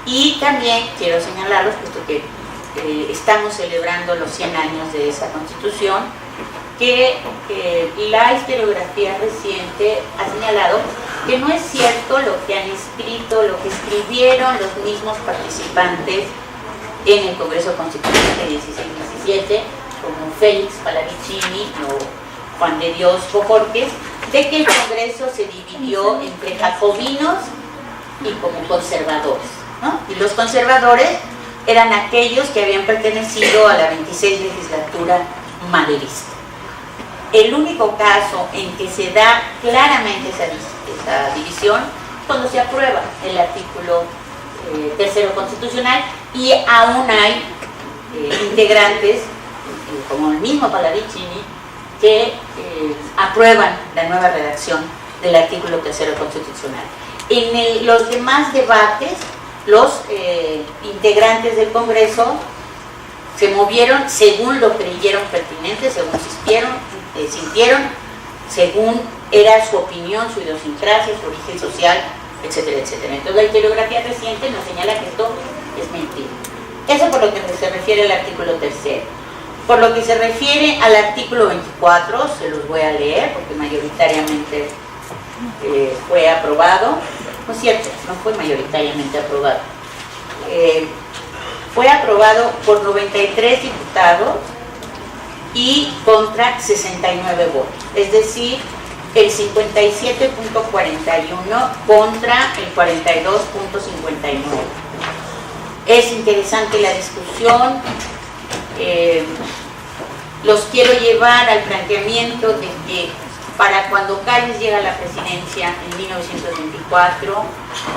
y también quiero señalarlos, puesto que estamos celebrando los 100 años de esa Constitución, que la historiografía reciente ha señalado que no es cierto lo que han escrito, lo que escribieron los mismos participantes en el Congreso Constitucional de 16-17, como Félix Pallavicini o Juan de Dios Bojorquez, de que el Congreso se dividió entre jacobinos y como conservadores, ¿no? Y los conservadores eran aquellos que habían pertenecido a la 26 legislatura maderista. El único caso en que se da claramente esa división cuando se aprueba el artículo tercero constitucional y aún hay integrantes, como el mismo Pallavicini, que aprueban la nueva redacción del artículo tercero constitucional. En los demás debates, los integrantes del Congreso se movieron según lo creyeron pertinente, según sintieron, según era su opinión, su idiosincrasia, su origen social, etcétera, etcétera. Entonces la historiografía reciente nos señala que esto es mentira. Eso por lo que se refiere al artículo tercero. Por lo que se refiere al artículo 24, se los voy a leer porque mayoritariamente fue aprobado. No es cierto, no fue mayoritariamente aprobado. Fue aprobado por 93 diputados y contra 69 votos. Es decir, el 57.41 contra el 42.59. Es interesante la discusión. Los quiero llevar al planteamiento de que para cuando Calles llega a la presidencia en 1924,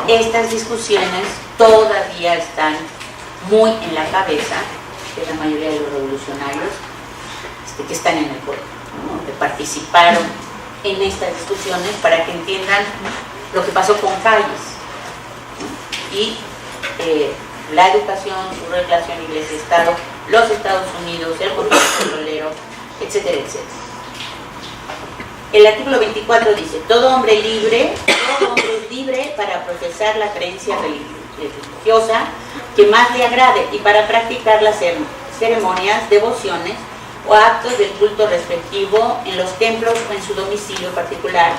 estas discusiones todavía están muy en la cabeza de la mayoría de los revolucionarios que están en el pueblo, ¿no? Que participaron en estas discusiones para que entiendan lo que pasó con Calles, ¿no? Y la educación, su relación Iglesia-Estado, los Estados Unidos, el gobierno petrolero, etcétera, etcétera. El artículo 24 dice: todo hombre es libre para profesar la creencia religiosa que más le agrade y para practicar las ceremonias, devociones o actos del culto respectivo en los templos o en su domicilio particular,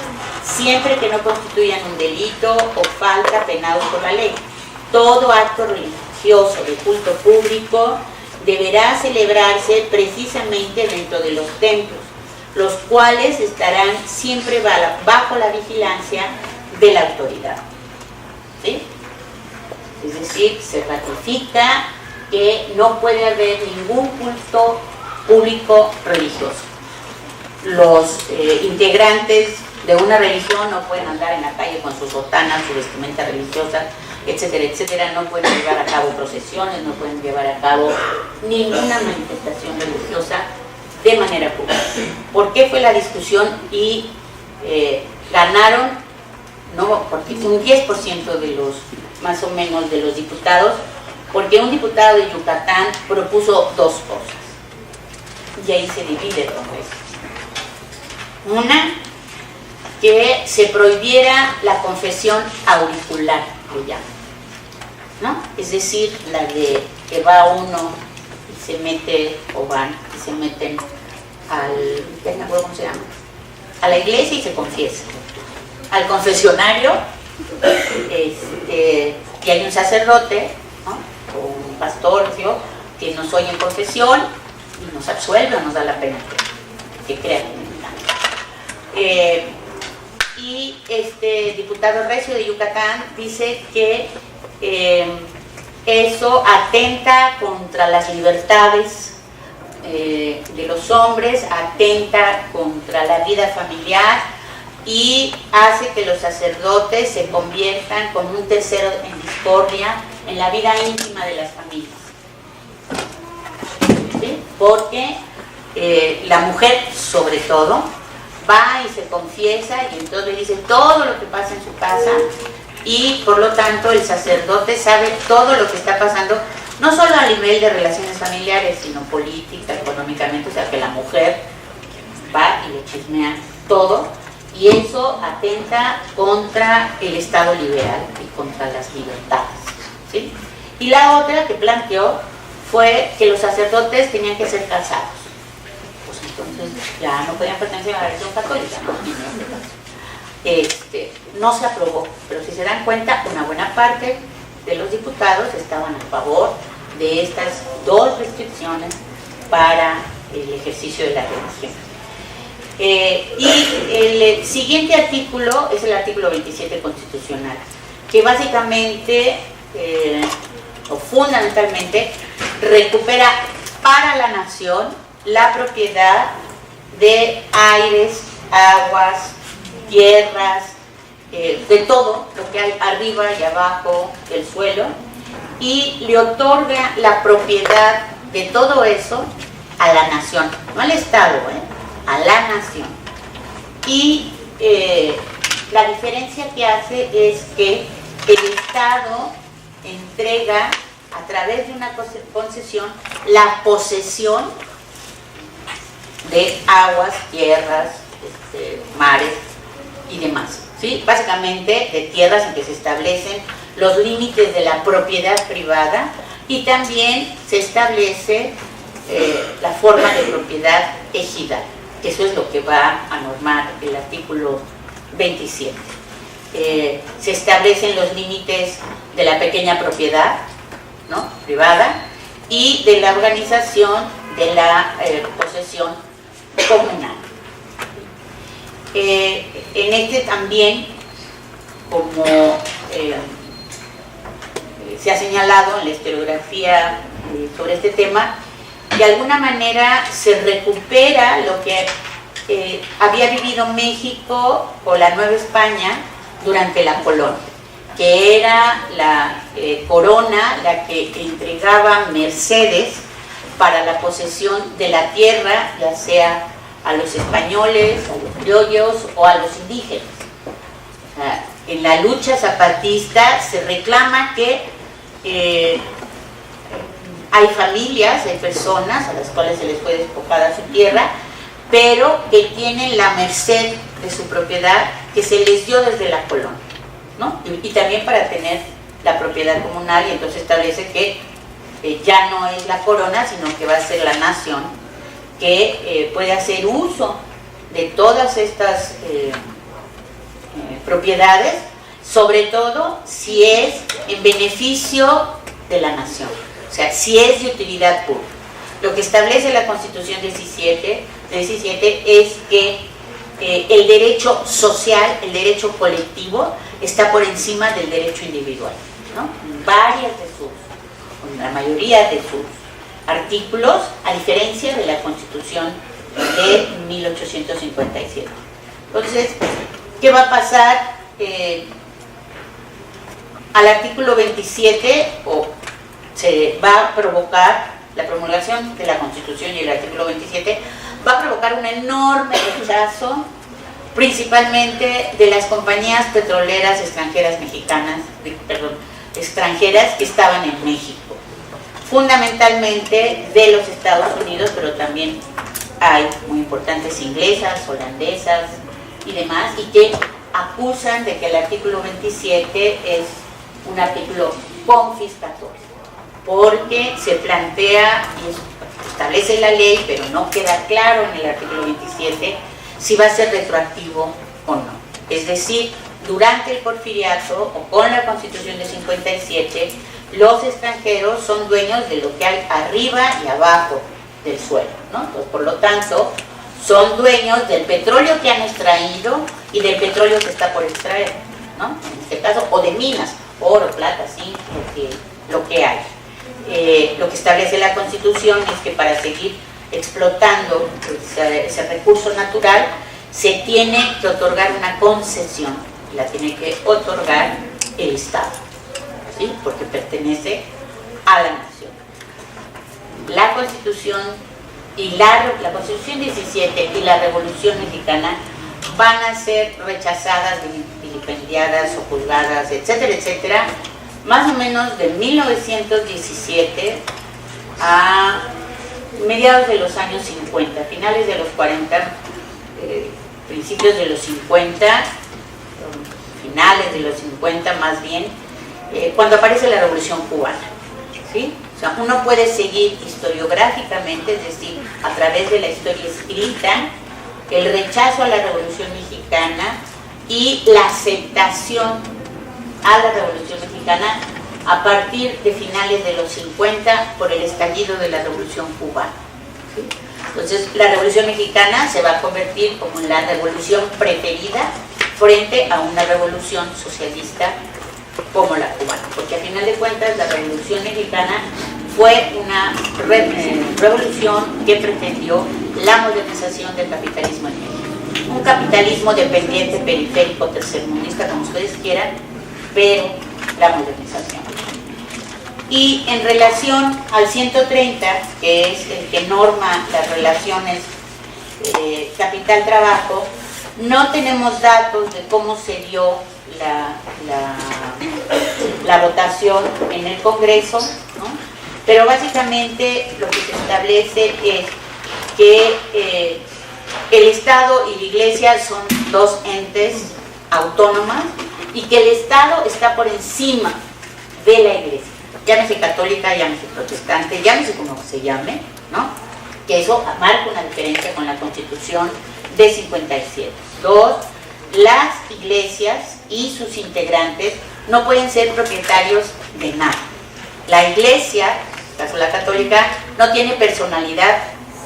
siempre que no constituyan un delito o falta penado por la ley. Todo acto religioso de culto público deberá celebrarse precisamente dentro de los templos, los cuales estarán siempre bajo la vigilancia de la autoridad. ¿Sí? Es decir, se ratifica que no puede haber ningún culto público religioso. Los integrantes de una religión no pueden andar en la calle con su sotana, su vestimenta religiosa, etcétera, etcétera, no pueden llevar a cabo procesiones, no pueden llevar a cabo ninguna manifestación religiosa de manera pública. ¿Por qué fue la discusión? Y ganaron, no, porque un 10% de los, más o menos, de los diputados, porque un diputado de Yucatán propuso dos cosas, y ahí se divide el Congreso. Una, que se prohibiera la confesión auricular, que llaman, ¿no? Es decir, la de que va uno y se mete, o van y se meten ¿cómo se llama? A la iglesia y se confiesa, al confesionario, y hay un sacerdote, ¿no? O un pastor, ¿sí? Que nos oye en confesión y nos absuelve o nos da la pena que crean. Y este diputado Recio de Yucatán dice que eso atenta contra las libertades de los hombres, atenta contra la vida familiar y hace que los sacerdotes se conviertan con un tercero en discordia en la vida íntima de las familias. ¿Sí? Porque la mujer, sobre todo, va y se confiesa y entonces le dice todo lo que pasa en su casa y por lo tanto el sacerdote sabe todo lo que está pasando, no solo a nivel de relaciones familiares, sino política, económicamente, o sea que la mujer va y le chismea todo y eso atenta contra el Estado liberal y contra las libertades, ¿sí? Y la otra que planteó fue que los sacerdotes tenían que ser casados. Entonces ya no podían pertenecer a la religión católica, ¿no? No se aprobó, pero si se dan cuenta, una buena parte de los diputados estaban a favor de estas dos restricciones para el ejercicio de la religión. Y el siguiente artículo es el artículo 27 constitucional. que básicamente o fundamentalmente recupera para la nación la propiedad de aires, aguas, tierras, de todo lo que hay arriba y abajo del suelo, y le otorga la propiedad de todo eso a la nación, no al Estado, a la nación. Y la diferencia que hace es que el Estado entrega a través de una concesión la posesión de aguas, tierras, mares y demás, ¿sí? Básicamente de tierras en que se establecen los límites de la propiedad privada, y también se establece la forma de propiedad ejidal, que eso es lo que va a normar el artículo 27. Se establecen los límites de la pequeña propiedad, ¿no?, privada, y de la organización de la posesión comunal. En este también, como se ha señalado en la historiografía sobre este tema, de alguna manera se recupera lo que había vivido México o la Nueva España durante la colonia, que era la corona la que entregaba mercedes para la posesión de la tierra, ya sea a los españoles, a los criollos o a los indígenas. O sea, en la lucha zapatista se reclama que hay familias, hay personas a las cuales se les fue despojada su tierra, pero que tienen la merced de su propiedad que se les dio desde la colonia, ¿no? Y también para tener la propiedad comunal, y entonces establece que ya no es la corona, sino que va a ser la nación que puede hacer uso de todas estas propiedades, sobre todo si es en beneficio de la nación, o sea, si es de utilidad pública. Lo que establece la Constitución 17 es que el derecho social, el derecho colectivo, está por encima del derecho individual, ¿no? La mayoría de sus artículos, a diferencia de la Constitución de 1857. Entonces, ¿qué va a pasar? Al artículo 27, o se va a provocar la promulgación de la Constitución, y el artículo 27 va a provocar un enorme rechazo, principalmente de las compañías petroleras extranjeras extranjeras que estaban en México, fundamentalmente de los Estados Unidos, pero también hay muy importantes inglesas, holandesas y demás, y que acusan de que el artículo 27 es un artículo confiscatorio, porque se plantea y establece la ley, pero no queda claro en el artículo 27 si va a ser retroactivo o no. Es decir, durante el porfiriato o con la Constitución de 57, los extranjeros son dueños de lo que hay arriba y abajo del suelo, ¿no? Entonces, por lo tanto, son dueños del petróleo que han extraído y del petróleo que está por extraer, ¿no? En este caso, o de minas, oro, plata, zinc, lo que hay. Lo que establece la Constitución es que para seguir explotando ese recurso natural se tiene que otorgar una concesión, la tiene que otorgar el Estado, ¿sí? Porque pertenece a la nación. La Constitución y la Constitución 17 y la Revolución Mexicana van a ser rechazadas, vilipendiadas o juzgadas, etcétera, etcétera, más o menos de 1917 a mediados de los años 50, finales de los 40, principios de los 50, finales de los 50 más bien, cuando aparece la Revolución Cubana, ¿sí? O sea, uno puede seguir historiográficamente, es decir, a través de la historia escrita, el rechazo a la Revolución Mexicana y la aceptación a la Revolución Mexicana a partir de finales de los 50 por el estallido de la Revolución Cubana, ¿sí? Entonces, la Revolución Mexicana se va a convertir como la revolución preferida frente a una revolución socialista como la cubana, porque a final de cuentas la Revolución Mexicana fue una revolución que pretendió la modernización del capitalismo en México. Un capitalismo dependiente, periférico, tercermundista, como ustedes quieran, pero la modernización. Y en relación al 130, que es el que norma las relaciones capital-trabajo, no tenemos datos de cómo se dio la votación en el Congreso, ¿no? Pero básicamente lo que se establece es que el Estado y la Iglesia son dos entes autónomas y que el Estado está por encima de la Iglesia, llámese católica, llámese protestante, llámese como se llame, ¿no? Que eso marca una diferencia con la Constitución de 57. Dos, las iglesias y sus integrantes no pueden ser propietarios de nada. La Iglesia, en caso la católica, no tiene personalidad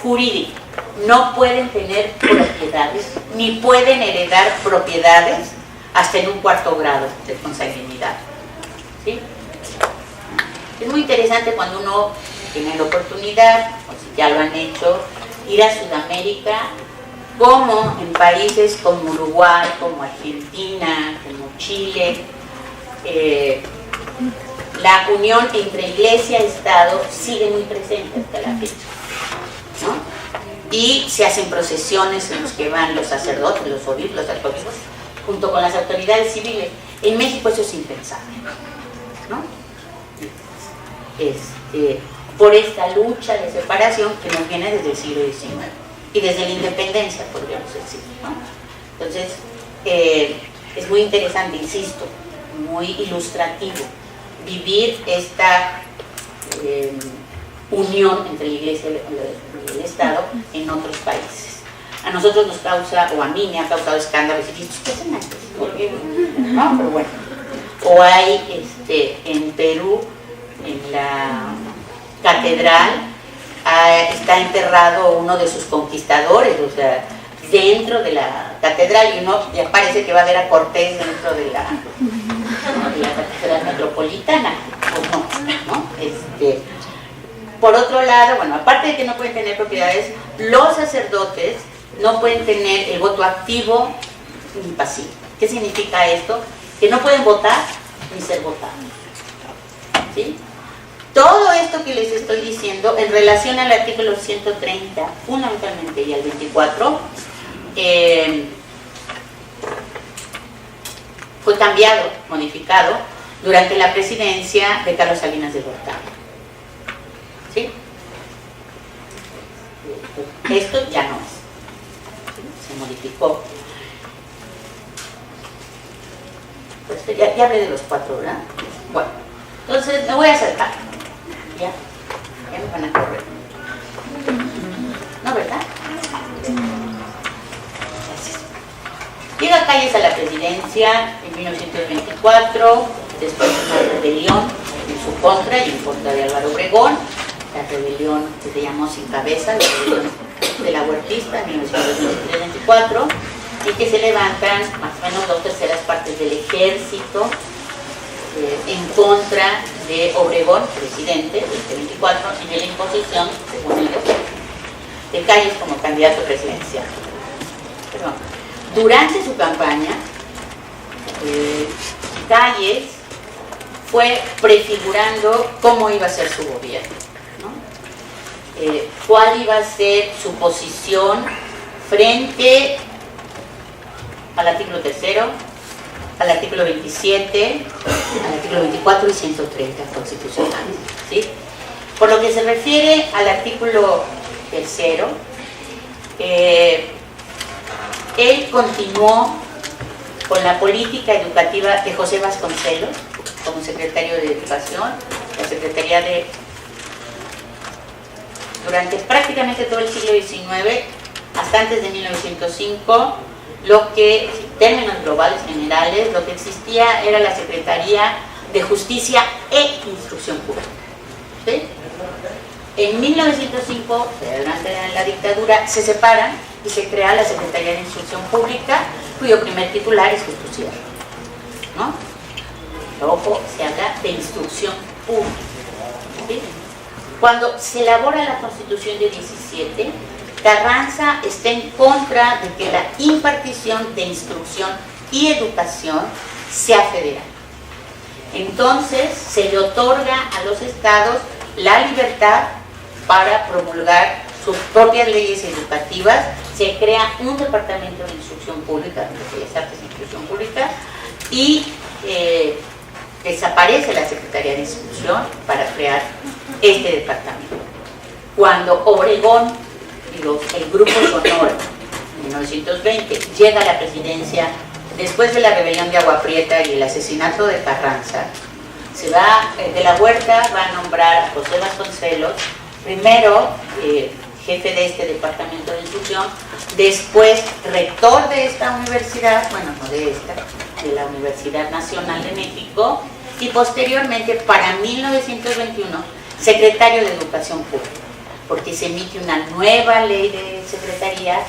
jurídica, no pueden tener propiedades, ni pueden heredar propiedades hasta en un cuarto grado de consanguinidad. ¿Sí? Es muy interesante cuando uno tiene la oportunidad, o si ya lo han hecho, ir a Sudamérica, como en países como Uruguay, como Argentina, como Chile, la unión entre iglesia y Estado sigue muy presente hasta la fecha, ¿no? Y se hacen procesiones en las que van los sacerdotes, los obispos, los arzobispos, junto con las autoridades civiles. En México eso es impensable, ¿no? Por esta lucha de separación que nos viene desde el siglo XIX y desde la independencia, podríamos decir, ¿no? Entonces, es muy interesante, insisto, muy ilustrativo vivir esta unión entre la Iglesia y el Estado en otros países. A nosotros nos causa, o a mí me ha causado escándalo, y dices, ¿qué hacen antes? ¿No? Pero bueno. O hay en Perú, en la catedral, está enterrado uno de sus conquistadores, o sea, dentro de la catedral, y uno ya parece que va a ver a Cortés dentro de la catedral metropolitana, o no. Por otro lado, bueno, aparte de que no pueden tener propiedades, los sacerdotes no pueden tener el voto activo ni pasivo. ¿Qué significa esto? Que no pueden votar ni ser votados. ¿Sí? Todo esto que les estoy diciendo en relación al artículo 130 fundamentalmente y al 24 fue cambiado, modificado durante la presidencia de Carlos Salinas de Gortari. ¿Sí? Esto ya no es, ¿sí? Se modificó. Pues ya hablé de los cuatro, ¿verdad? Bueno, entonces me voy a acercar. Ya me van a correr. ¿No, verdad? Gracias. Llega Calles a la presidencia en 1924, después de una rebelión en su contra y en contra de Álvaro Obregón, la rebelión que se llamó Sin Cabeza, la rebelión de la Huertista en 1924, y que se levantan más o menos 2/3 partes del ejército en contra de Obregón, presidente del 24, y de la imposición, según ellos, de Calles como candidato presidencial. Perdón. Durante su campaña, Calles fue prefigurando cómo iba a ser su gobierno, ¿no? Cuál iba a ser su posición frente al artículo 3º, al artículo 27, al artículo 24 y 130 constitucionales, ¿sí? Por lo que se refiere al artículo 3º, él continuó con la política educativa de José Vasconcelos como secretario de Educación, la Secretaría de... Durante prácticamente todo el siglo XIX, hasta antes de 1905, lo que, en términos globales generales, lo que existía era la Secretaría de Justicia e Instrucción Pública. ¿Sí? En 1905, durante la dictadura, se separan y se crea la Secretaría de Instrucción Pública, cuyo primer titular es Justo Sierra, ¿no? ojo, se habla de instrucción pública. ¿Sí? Cuando se elabora la Constitución de 17, Carranza está en contra de que la impartición de instrucción y educación sea federal. Entonces se le otorga a los estados la libertad para promulgar sus propias leyes educativas. Se crea un departamento de instrucción pública, de Bellas Artes e Instrucción Pública, y desaparece la Secretaría de Instrucción para crear este departamento. Cuando Obregón y el Grupo Sonora, en 1920, llega a la presidencia, después de la rebelión de Agua Prieta y el asesinato de Carranza, se va, de la Huerta va a nombrar a José Vasconcelos, primero jefe de este departamento de instrucción, después rector de esta universidad, bueno, no de esta, de la Universidad Nacional de México, y posteriormente, para 1921, secretario de Educación Pública, porque se emite una nueva ley de secretaría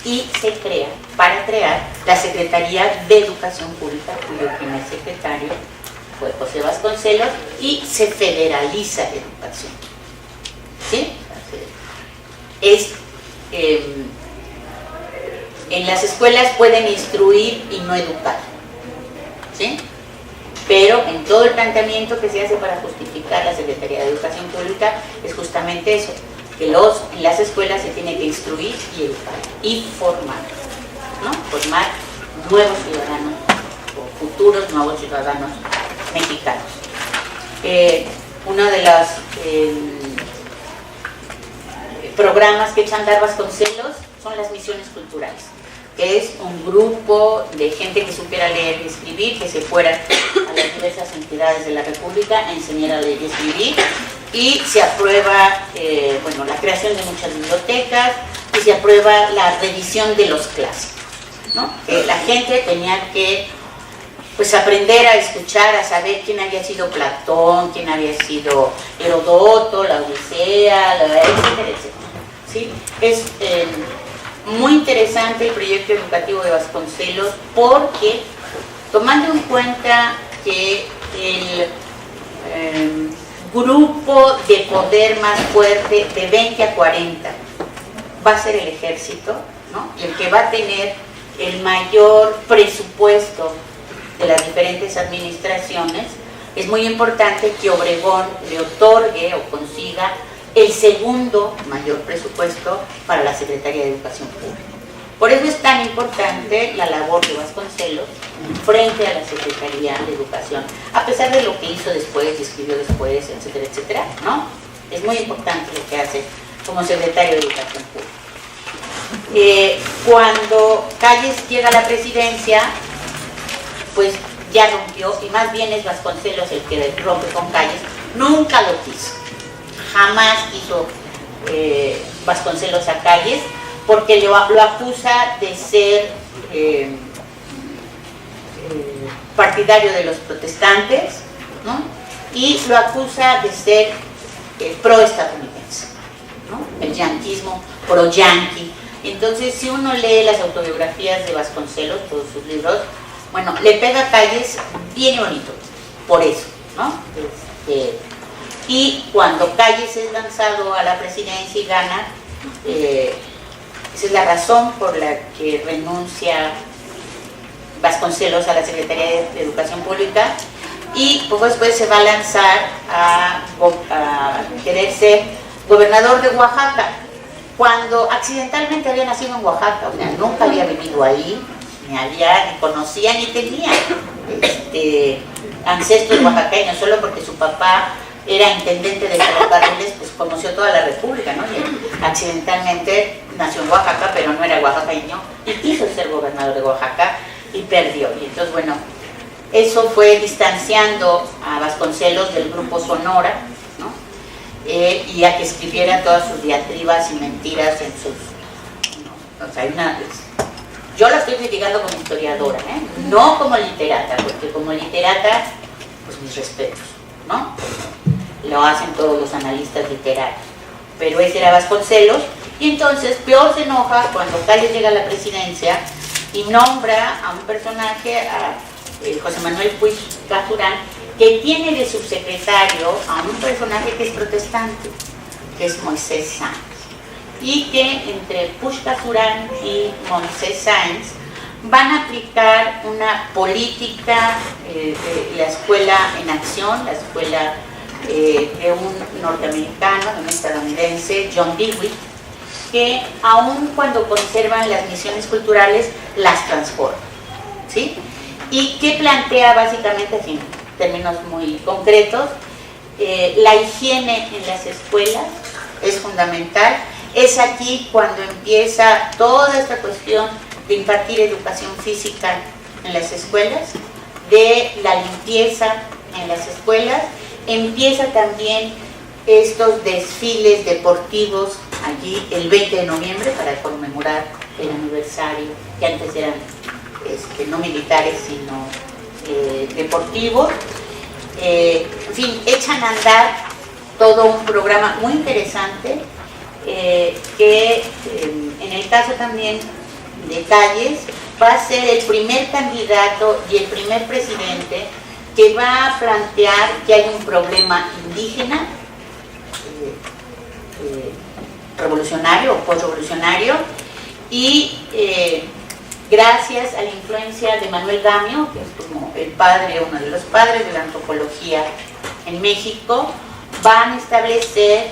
y se crea, para crear la Secretaría de Educación Pública, cuyo primer secretario fue José Vasconcelos, y se federaliza la educación. ¿Sí? En las escuelas pueden instruir y no educar, ¿sí? Pero en todo el planteamiento que se hace para justificar la Secretaría de Educación Pública es justamente eso, que en las escuelas se tiene que instruir y educar y formar, ¿no? Formar nuevos ciudadanos o futuros nuevos ciudadanos mexicanos. Uno de los programas que echa a andar Vasconcelos son las misiones culturales, que es un grupo de gente que supiera leer y escribir, que se fuera a las diversas entidades de la República a enseñar a leer y escribir, y se aprueba la creación de muchas bibliotecas, y se aprueba la revisión de los clásicos, ¿no? La gente tenía que aprender a escuchar, a saber quién había sido Platón, quién había sido Herodoto, la Odisea, etcétera, etcétera. ¿Sí? Es muy interesante el proyecto educativo de Vasconcelos, porque tomando en cuenta que el grupo de poder más fuerte de 20 a 40 va a ser el ejército, ¿no? El que va a tener el mayor presupuesto de las diferentes administraciones, es muy importante que Obregón le otorgue o consiga el segundo mayor presupuesto para la Secretaría de Educación Pública. Por eso es tan importante la labor de Vasconcelos frente a la Secretaría de Educación, a pesar de lo que hizo después, escribió después, etcétera, etcétera, ¿no? Es muy importante lo que hace como secretario de Educación Pública. Cuando Calles llega a la presidencia, pues ya rompió, y más bien es Vasconcelos el que rompe con Calles. Nunca lo quiso, jamás quiso Vasconcelos a Calles, porque lo acusa de ser partidario de los protestantes, ¿no? Y lo acusa de ser pro-estadounidense, ¿no? El yanquismo, pro-yanqui. Entonces, si uno lee las autobiografías de Vasconcelos, todos sus libros, bueno, le pega a Calles bien bonito, por eso, ¿no? Y cuando Calles es lanzado a la presidencia y gana, esa es la razón por la que renuncia Vasconcelos a la Secretaría de Educación Pública, y poco después se va a lanzar a querer ser gobernador de Oaxaca, cuando accidentalmente había nacido en Oaxaca, o sea, nunca había vivido ahí, ni conocía ni tenía ancestros oaxaqueños, solo porque su papá era intendente de ferrocarriles, pues conoció toda la República, ¿no? Y accidentalmente nació en Oaxaca, pero no era oaxaqueño, y quiso ser gobernador de Oaxaca y perdió. Y entonces, bueno, eso fue distanciando a Vasconcelos del Grupo Sonora, ¿no? Y a que escribiera todas sus diatribas y mentiras en sus... ¿no? O sea, yo la estoy criticando como historiadora, no como literata, porque como literata, pues mis respetos, ¿no? Lo hacen todos los analistas literarios, pero ese era Vasconcelos. Y entonces peor se enoja cuando Calles llega a la presidencia y nombra a un personaje, a José Manuel Puig Cajurán, que tiene de subsecretario a un personaje que es protestante, que es Moisés Sáenz, y que entre Puig Cajurán y Moisés Sáenz van a aplicar una política de la escuela en acción, la escuela de un norteamericano, de un estadounidense, John Dewey, que aun cuando conservan las misiones culturales, las transforma, ¿sí? Y que plantea básicamente, en términos muy concretos, la higiene en las escuelas es fundamental. Es aquí cuando empieza toda esta cuestión de impartir educación física en las escuelas, de la limpieza en las escuelas. Empieza también estos desfiles deportivos allí el 20 de noviembre para conmemorar el aniversario, que antes eran no militares sino deportivos. En fin, echan a andar todo un programa muy interesante que en el caso también de Calles va a ser el primer candidato y el primer presidente que va a plantear que hay un problema indígena revolucionario o postrevolucionario, y gracias a la influencia de Manuel Gamio, que es como el padre, uno de los padres de la antropología en México, van a establecer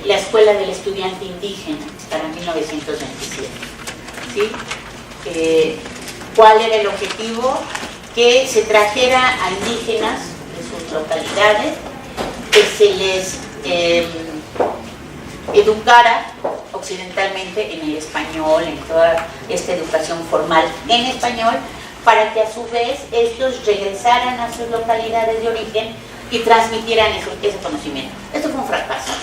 la Escuela del Estudiante Indígena para 1927. ¿Sí? ¿Cuál era el objetivo? Que se trajera a indígenas de sus localidades, que se les educara occidentalmente en el español, en toda esta educación formal en español, para que a su vez ellos regresaran a sus localidades de origen y transmitieran ese conocimiento. Esto fue un fracaso,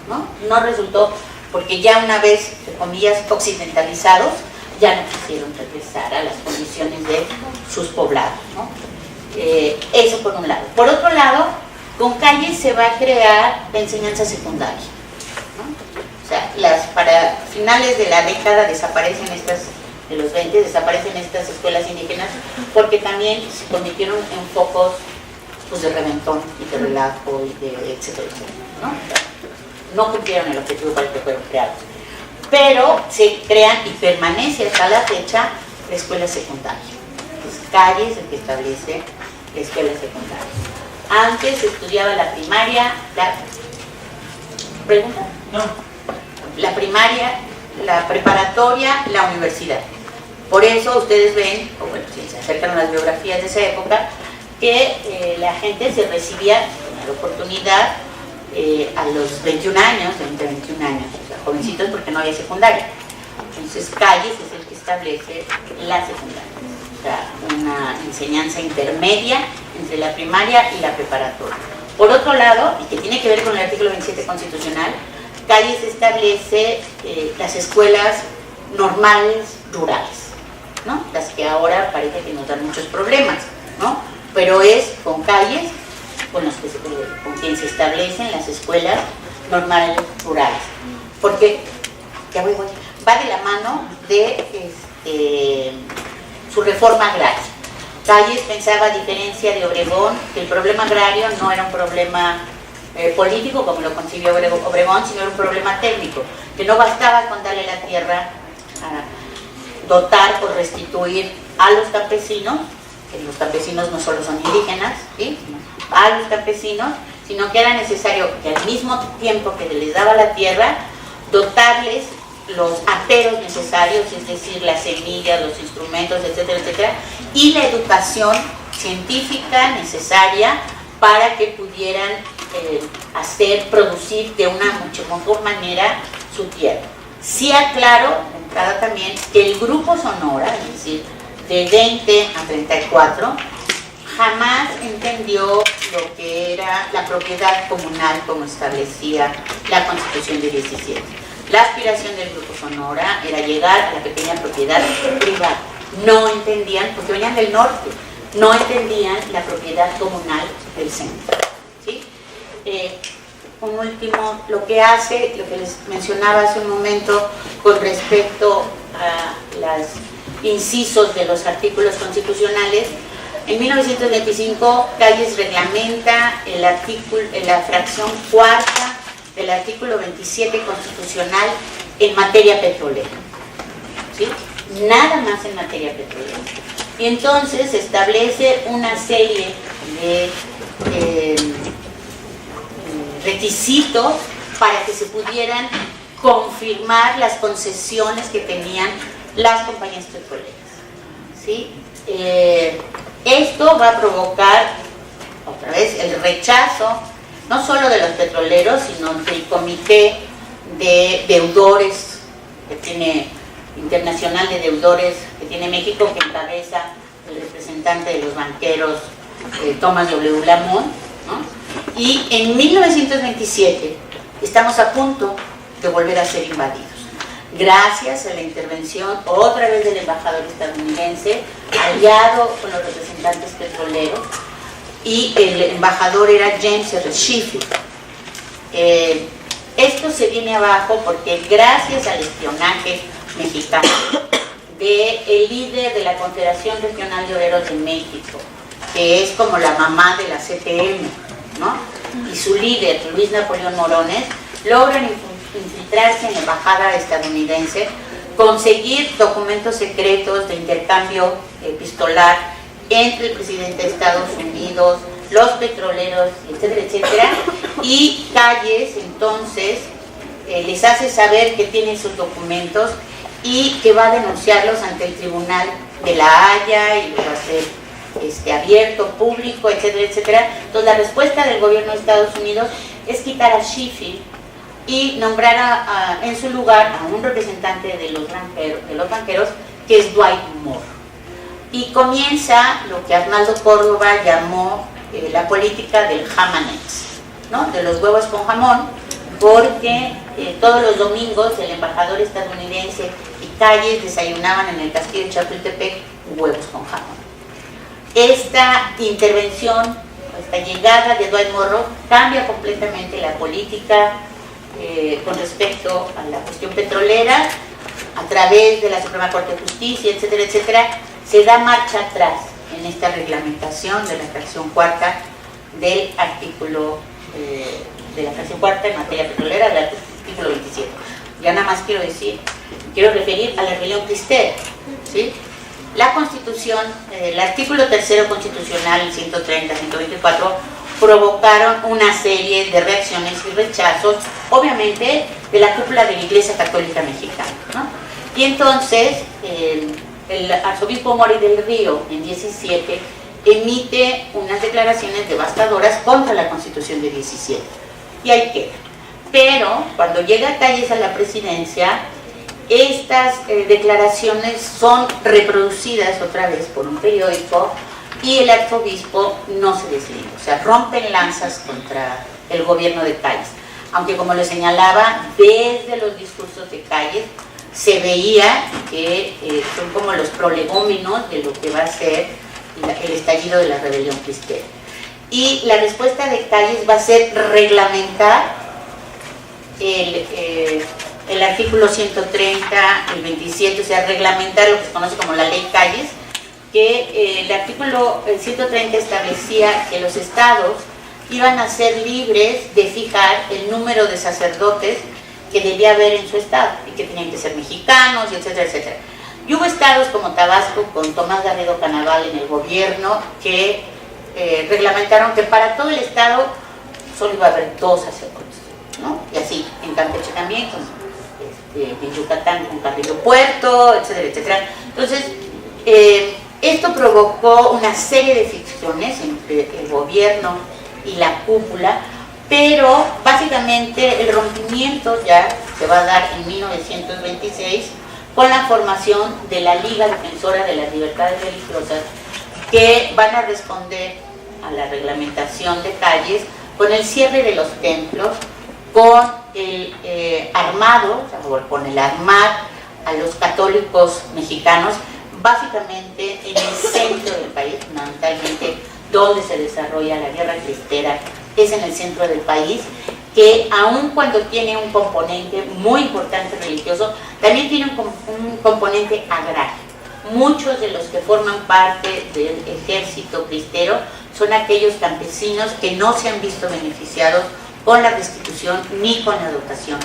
¿no? No resultó, porque ya una vez, entre comillas, occidentalizados, ya no quisieron regresar a las condiciones de sus poblados, ¿no? Eso por un lado. Por otro lado, con Calles se va a crear la enseñanza secundaria, ¿no? O sea, para finales de la década desaparecen de los 20, desaparecen estas escuelas indígenas, porque también se convirtieron en focos pues, de reventón y de relajo y de etcétera, ¿no? No cumplieron el objetivo para el que fueron creados. Pero se crean y permanece hasta la fecha la escuela secundaria. Es Calles el que establece la escuela secundaria. Antes se estudiaba la primaria, ¿pregunta? No. La primaria, la preparatoria, la universidad. Por eso ustedes ven, o bueno, si se acercan a las biografías de esa época, que la gente se recibía en la oportunidad a los 21 años, 21 años, o sea, jovencitos, porque no había secundaria. Entonces Calles es el que establece la secundaria, o sea, una enseñanza intermedia entre la primaria y la preparatoria. Por otro lado, y que tiene que ver con el artículo 27 constitucional, Calles establece las escuelas normales rurales, ¿no? Las que ahora parece que nos dan muchos problemas, ¿no? Pero es con Calles con quien se establecen las escuelas normales rurales, porque va de la mano de su reforma agraria. Calles pensaba, a diferencia de Obregón, que el problema agrario no era un problema político como lo concibió Obregón, sino era un problema técnico, que no bastaba con darle la tierra a dotar o restituir a los campesinos, que los campesinos no solo son indígenas, ¿sí? A los campesinos, sino que era necesario que al mismo tiempo que les daba la tierra, dotarles los aperos necesarios, es decir, las semillas, los instrumentos, etcétera, etcétera, y la educación científica necesaria para que pudieran producir de una mucho mejor manera su tierra. Sí aclaro, de entrada también, que el Grupo Sonora, es decir, de 20 a 34, jamás entendió lo que era la propiedad comunal como establecía la Constitución de 17. La aspiración del Grupo Sonora era llegar a la pequeña propiedad privada. No entendían, porque venían del norte, no entendían la propiedad comunal del centro, ¿sí? Un último, lo que les mencionaba hace un momento con respecto a los incisos de los artículos constitucionales, En 1925, Calles reglamenta la fracción cuarta del artículo 27 constitucional en materia petrolera. ¿Sí? Nada más en materia petrolera. Y entonces establece una serie de requisitos para que se pudieran confirmar las concesiones que tenían las compañías petroleras. ¿Sí? Esto va a provocar, otra vez, el rechazo, no solo de los petroleros, sino del comité de deudores que tiene, internacional de deudores que tiene México, que encabeza el representante de los banqueros, Thomas W. Lamont, ¿no? Y en 1927 estamos a punto de volver a ser invadidos, gracias a la intervención otra vez del embajador estadounidense, aliado con los representantes petroleros, y el embajador era James R. Sheffield. Esto se viene abajo porque gracias al espionaje mexicano del líder de la Confederación Regional de Obreros de México, que es como la mamá de la CTM, ¿no? Y su líder, Luis Napoleón Morones, logran infiltrarse en la embajada estadounidense, conseguir documentos secretos de intercambio epistolar entre el presidente de Estados Unidos, los petroleros, etcétera, etcétera, y Calles entonces les hace saber que tiene esos documentos y que va a denunciarlos ante el Tribunal de la Haya, y va a ser abierto, público, etcétera, etcétera. Entonces la respuesta del gobierno de Estados Unidos es quitar a Sheffield y nombrar en su lugar a un representante de los banqueros, que es Dwight Moore. Y comienza lo que Arnaldo Córdoba llamó la política del ham and eggs, ¿no? De los huevos con jamón, porque todos los domingos el embajador estadounidense y Calles desayunaban en el castillo de Chapultepec huevos con jamón. Esta intervención, esta llegada de Dwight Moore cambia completamente la política con respecto a la cuestión petrolera. A través de la Suprema Corte de Justicia, etcétera, etcétera, se da marcha atrás en esta reglamentación de la fracción cuarta del artículo de la fracción cuarta en materia petrolera del artículo 27. Ya nada más quiero referir a la rebelión cristera, ¿sí? La Constitución, el artículo tercero constitucional, el 130, 124, provocaron una serie de reacciones y rechazos, obviamente, de la cúpula de la Iglesia Católica Mexicana, ¿no? Y entonces, el arzobispo Mori del Río, en 17, emite unas declaraciones devastadoras contra la Constitución de 17. Y ahí queda. Pero, cuando llega Calles a la presidencia, estas declaraciones son reproducidas otra vez por un periódico y el arzobispo no se deslinda, o sea, rompen lanzas contra el gobierno de Calles. Aunque, como le señalaba, desde los discursos de Calles se veía que son como los prolegómenos de lo que va a ser el estallido de la rebelión cristera. Y la respuesta de Calles va a ser reglamentar el artículo 130, el 27, o sea, reglamentar lo que se conoce como la ley Calles, que el artículo 130 establecía que los estados iban a ser libres de fijar el número de sacerdotes que debía haber en su estado y que tenían que ser mexicanos, etcétera, etcétera. Y hubo estados como Tabasco, con Tomás Garrido Canaval en el gobierno, que reglamentaron que para todo el estado solo iba a haber 2 sacerdotes, ¿no? Y así, en Campeche también, en Yucatán con Carrillo Puerto, etcétera, etcétera. Entonces, esto provocó una serie de fricciones entre el gobierno y la cúpula, pero básicamente el rompimiento ya se va a dar en 1926 con la formación de la Liga Defensora de las Libertades Religiosas, que van a responder a la reglamentación de Calles con el cierre de los templos, con el armado, o sea, con el armar a los católicos mexicanos, básicamente en el centro del país, fundamentalmente donde se desarrolla la guerra cristera, es en el centro del país, que aun cuando tiene un componente muy importante religioso, también tiene un componente agrario, muchos de los que forman parte del ejército cristero son aquellos campesinos que no se han visto beneficiados con la restitución ni con la dotación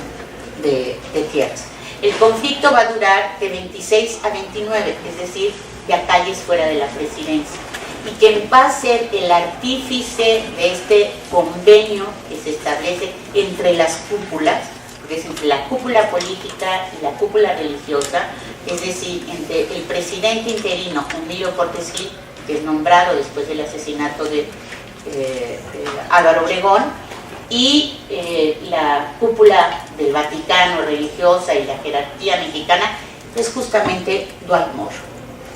de tierras. El conflicto va a durar de 26 a 29, es decir, de a calles fuera de la presidencia. Y quien va a ser el artífice de este convenio que se establece entre las cúpulas, porque es entre la cúpula política y la cúpula religiosa, es decir, entre el presidente interino, Emilio Portes Gil, que es nombrado después del asesinato de Álvaro Obregón, y la cúpula del Vaticano religiosa y la jerarquía mexicana, es justamente Dwight Morrow,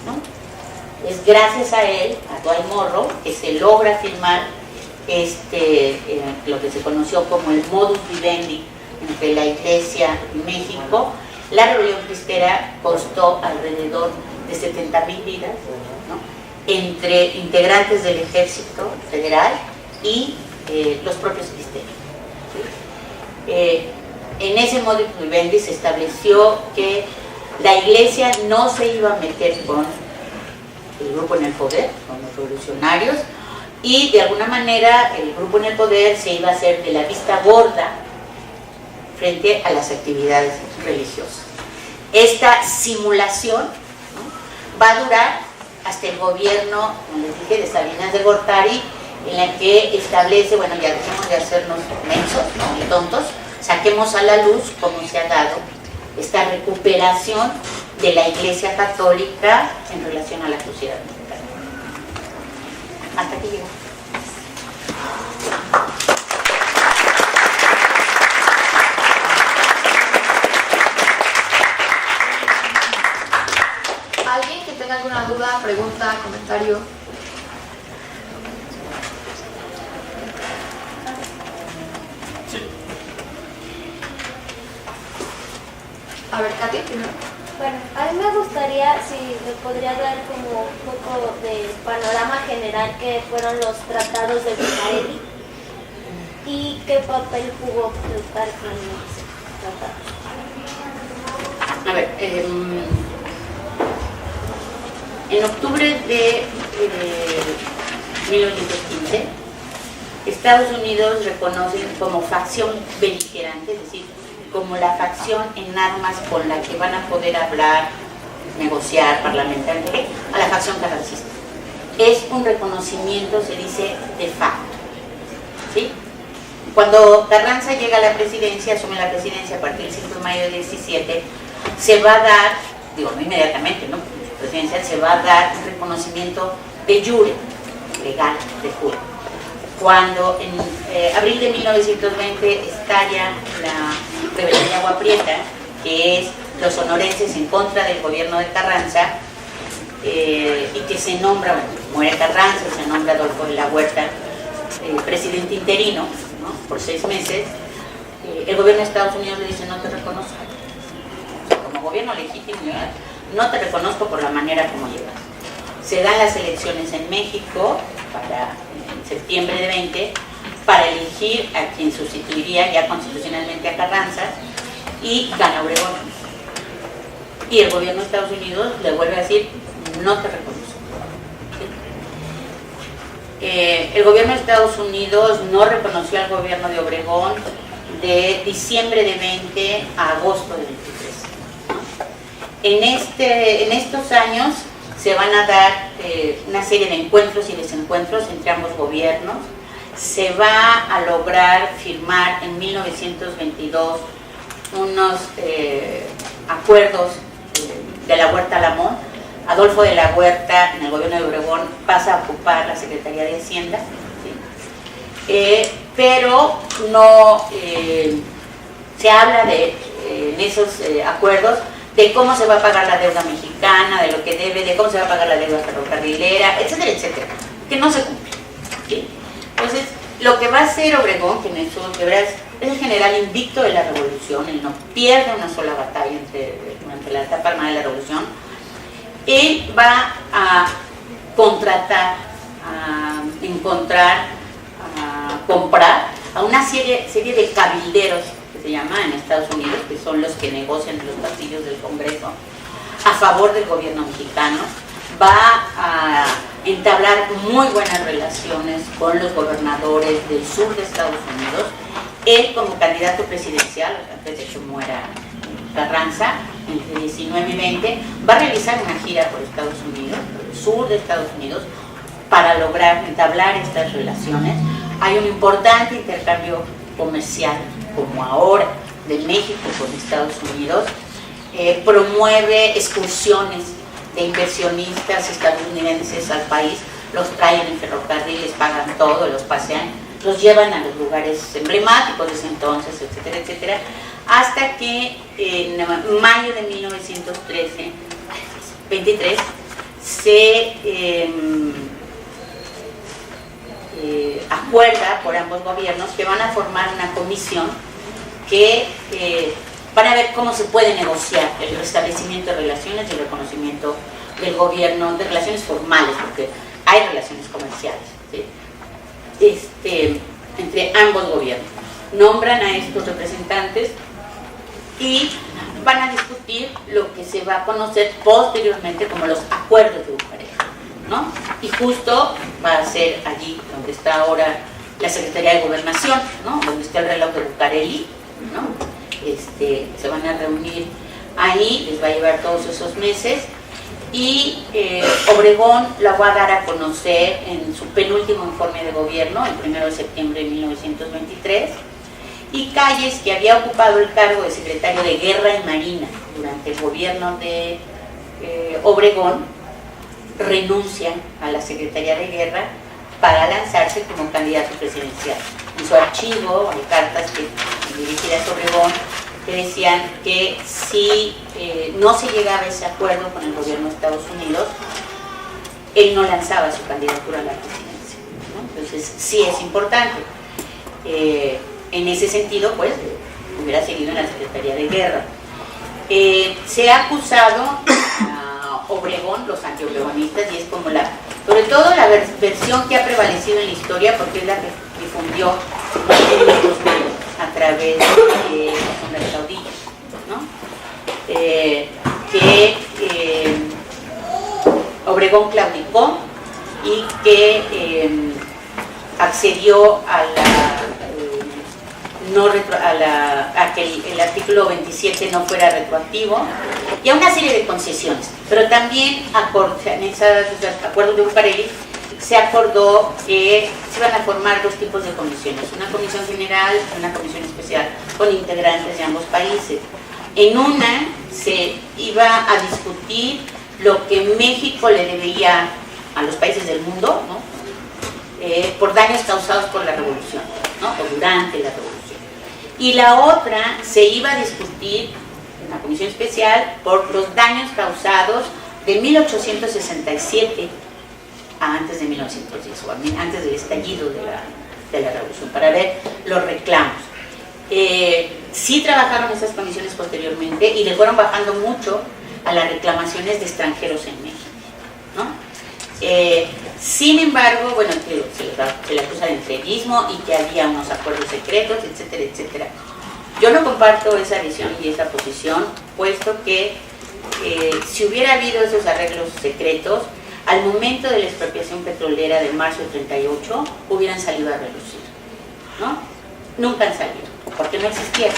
¿no? Es gracias a él, a Dwight Morrow, que se logra firmar lo que se conoció como el modus vivendi entre la Iglesia y México. La rebelión cristera costó alrededor de 70,000 vidas, ¿no?, entre integrantes del Ejército Federal y los propios cristeros, ¿sí? En ese modus vivendi se estableció que la Iglesia no se iba a meter con el grupo en el poder, con los revolucionarios, y de alguna manera el grupo en el poder se iba a hacer de la vista gorda frente a las actividades religiosas. Esta simulación, ¿no?, va a durar hasta el gobierno, como les dije, de Salinas de Gortari, en la que establece, bueno, ya dejemos de hacernos mensos, ¿no?, y tontos, saquemos a la luz cómo se ha dado esta recuperación de la Iglesia Católica en relación a la sociedad mexicana. Hasta aquí llegó. ¿Alguien que tenga alguna duda, pregunta, comentario? A ver, Katy, primero. Bueno, a mí me gustaría, si me podría dar como un poco de panorama general que fueron los tratados de Bucareli y qué papel jugó Plutarco en los tratados. A ver, en octubre de 1915, Estados Unidos reconoce como facción beligerante, es decir, como la facción en armas con la que van a poder hablar, negociar, parlamentar, a la facción carrancista. Es un reconocimiento, se dice, de facto, ¿sí? Cuando Carranza llega a la presidencia, asume la presidencia a partir del 5 de mayo de 17, se va a dar, digo, no inmediatamente, ¿no?, presidencial, se va a dar un reconocimiento de jure, legal, de jure. Cuando en abril de 1920 estalla la rebelión de Agua Prieta, que es los sonorenses en contra del gobierno de Carranza, y que se nombra, bueno, muere Carranza, se nombra Adolfo de la Huerta presidente interino, ¿no?, por 6 meses, el gobierno de Estados Unidos le dice: no te reconozco, o sea, como gobierno legítimo, no te reconozco por la manera como llevas. Se dan las elecciones en México en septiembre de 20 para elegir a quien sustituiría ya constitucionalmente a Carranza, y gana Obregón. Y el gobierno de Estados Unidos le vuelve a decir: no te reconozco. El gobierno de Estados Unidos no reconoció al gobierno de Obregón de diciembre de 20 a agosto de 23. En estos años se van a dar una serie de encuentros y desencuentros entre ambos gobiernos. Se va a lograr firmar en 1922 unos acuerdos de la Huerta a Lamont. Adolfo de la Huerta, en el gobierno de Obregón, pasa a ocupar la Secretaría de Hacienda, ¿sí? Pero no se habla en esos acuerdos de cómo se va a pagar la deuda mexicana, de lo que debe, de cómo se va a pagar la deuda ferrocarrilera, etcétera, etcétera, que no se cumple, ¿sí? Entonces, lo que va a hacer Obregón, que en eso de verdad es el general invicto de la revolución, él no pierde una sola batalla durante la etapa armada de la revolución, él va a contratar, a encontrar, a comprar a una serie de cabilderos, que se llama en Estados Unidos, que son los que negocian en los pasillos del Congreso, a favor del gobierno mexicano, va a entablar muy buenas relaciones con los gobernadores del sur de Estados Unidos. Él como candidato presidencial, antes de que muera Carranza, entre 19 y 20, va a realizar una gira por Estados Unidos, por el sur de Estados Unidos, para lograr entablar estas relaciones. Hay un importante intercambio comercial, como ahora, de México con Estados Unidos. Promueve excursiones de inversionistas estadounidenses al país, los traen en ferrocarril, les pagan todo, los pasean, los llevan a los lugares emblemáticos de ese entonces, etcétera, etcétera, hasta que en mayo de 1923 se acuerda por ambos gobiernos que van a formar una comisión que van a ver cómo se puede negociar el restablecimiento de relaciones y el reconocimiento del gobierno, de relaciones formales, porque hay relaciones comerciales, ¿sí? Entre ambos gobiernos. Nombran a estos representantes y van a discutir lo que se va a conocer posteriormente como los acuerdos de Bucarest, ¿no? Y justo va a ser allí donde está ahora la Secretaría de Gobernación, ¿no? Donde está el reloj de Bucareli, ¿no? Se van a reunir ahí, les va a llevar todos esos meses, y Obregón la va a dar a conocer en su penúltimo informe de gobierno, el 1 de septiembre de 1923, y Calles, que había ocupado el cargo de secretario de Guerra y Marina durante el gobierno de Obregón, renuncia a la Secretaría de Guerra para lanzarse como candidato presidencial. En su archivo hay cartas dirigidas a Obregón que decían que si no se llegaba a ese acuerdo con el gobierno de Estados Unidos, él no lanzaba su candidatura a la presidencia, ¿no? Entonces sí es importante. En ese sentido, pues, hubiera seguido en la Secretaría de Guerra. Se ha acusado a Obregón, los antiobregonistas, y es como sobre todo la versión que ha prevalecido en la historia, porque es la que difundió en los medios a través de los caudillos, ¿no? Que Obregón claudicó y que accedió a que el artículo 27 no fuera retroactivo, y a una serie de concesiones, pero también en esos acuerdos de Bucareli se acordó que se iban a formar dos tipos de comisiones, una comisión general y una comisión especial con integrantes de ambos países. En una se iba a discutir lo que México le debía a los países del mundo, ¿no? Por daños causados por la revolución, ¿no? O durante la revolución. Y la otra se iba a discutir en la comisión especial por los daños causados de 1867 a antes de 1910, o antes del estallido de la revolución, para ver los reclamos. Sí trabajaron esas comisiones posteriormente y le fueron bajando mucho a las reclamaciones de extranjeros en México, ¿no? Sin embargo, bueno, se le acusa de entreguismo y que había unos acuerdos secretos, etcétera, etcétera. Yo no comparto esa visión y esa posición, puesto que si hubiera habido esos arreglos secretos, al momento de la expropiación petrolera de marzo del 38, hubieran salido a relucir, ¿no? Nunca han salido, porque no existieron,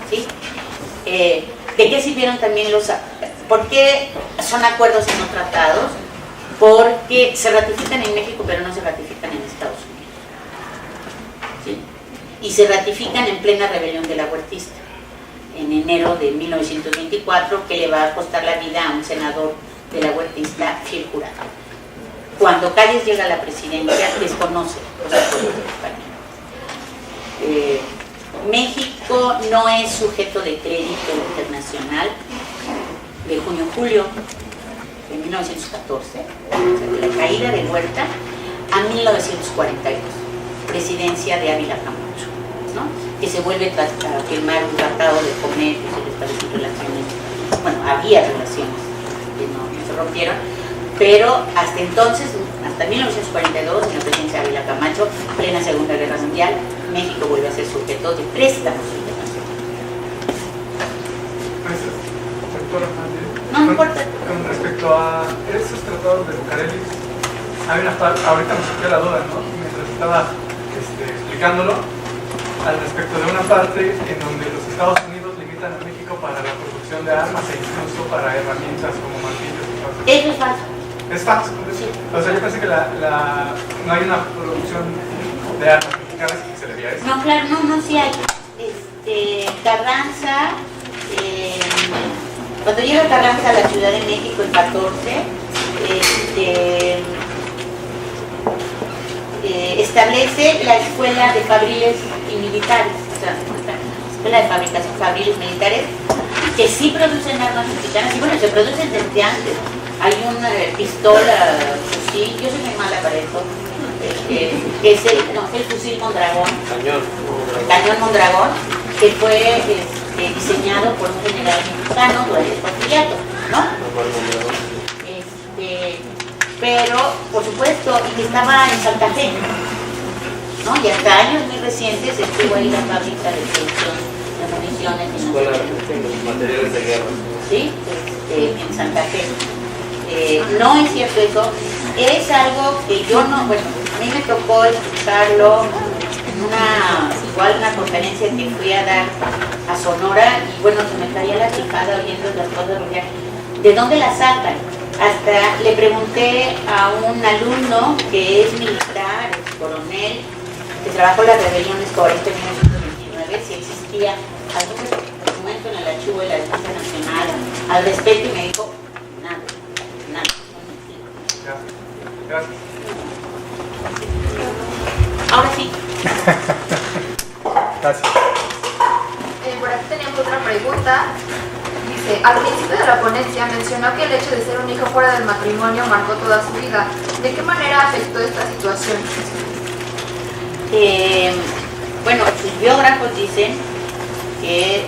¿sí? ¿De qué sirvieron también por qué son acuerdos y no tratados? Porque se ratifican en México, pero no se ratifican en Estados Unidos, ¿sí? Y se ratifican en plena rebelión de la huertista, en enero de 1924, que le va a costar la vida a un senador de la huertista, Fiel Jurado. Cuando Calles llega a la presidencia, desconoce los acuerdos de España. México no es sujeto de crédito internacional de junio-julio de 1914, de la caída de Huerta, a 1942, presidencia de Ávila Camacho, ¿no? Que se vuelve a firmar un tratado de comercio, se le establecen relaciones, bueno, había relaciones que no se rompieron, pero hasta entonces, hasta 1942, en la presidencia de Ávila Camacho, plena Segunda Guerra Mundial, México vuelve a ser sujeto de préstamos internacionales. Doctora, No, no importa. Con respecto a esos tratados de Bucareli, hay una parte, ahorita me surgió la duda, ¿no? Mientras estaba explicándolo, al respecto de una parte en donde los Estados Unidos limitan a México para la producción de armas e incluso para herramientas como martillos y cosas. Eso es falso. ¿Es falso? Sí. O sea, yo pensé que no hay una producción de armas mexicanas y que se debía a eso. No, claro, no, sí hay. Carranza, cuando llega Carranza a la Ciudad de México en 14, establece la Escuela de Fabriles y Militares, o sea, Escuela de Fabricación Fabriles Militares, que sí producen armas mexicanas, y bueno, se producen desde antes. Hay una pistola, fusil, yo soy muy mala para eso, que es el fusil Mondragón. Cañón Mondragón, que fue diseñado por un general mexicano durante el Porfiriato, ¿no? Pero, por supuesto, y que estaba en Santa Fe, ¿no? Y hasta años muy recientes estuvo ahí la fábrica de producción de municiones en Escuela de materiales de guerra. ¿sí? En Santa Fe. No es cierto eso, es algo que yo no, bueno, a mí me tocó escucharlo en una conferencia que fui a dar a Sonora, y bueno, se me caía la quijada oyendo las cosas, porque ¿de dónde las sacan? Hasta le pregunté a un alumno que es militar, es coronel, que trabajó en las rebeliones comunistas en 1929, si existía algún documento en el archivo de la Defensa Nacional al respecto, y me dijo, nada. Gracias. Ahora sí. Gracias. Por aquí teníamos otra pregunta. Dice, al principio de la ponencia mencionó que el hecho de ser un hijo fuera del matrimonio marcó toda su vida. ¿De qué manera afectó esta situación? Bueno, sus biógrafos dicen que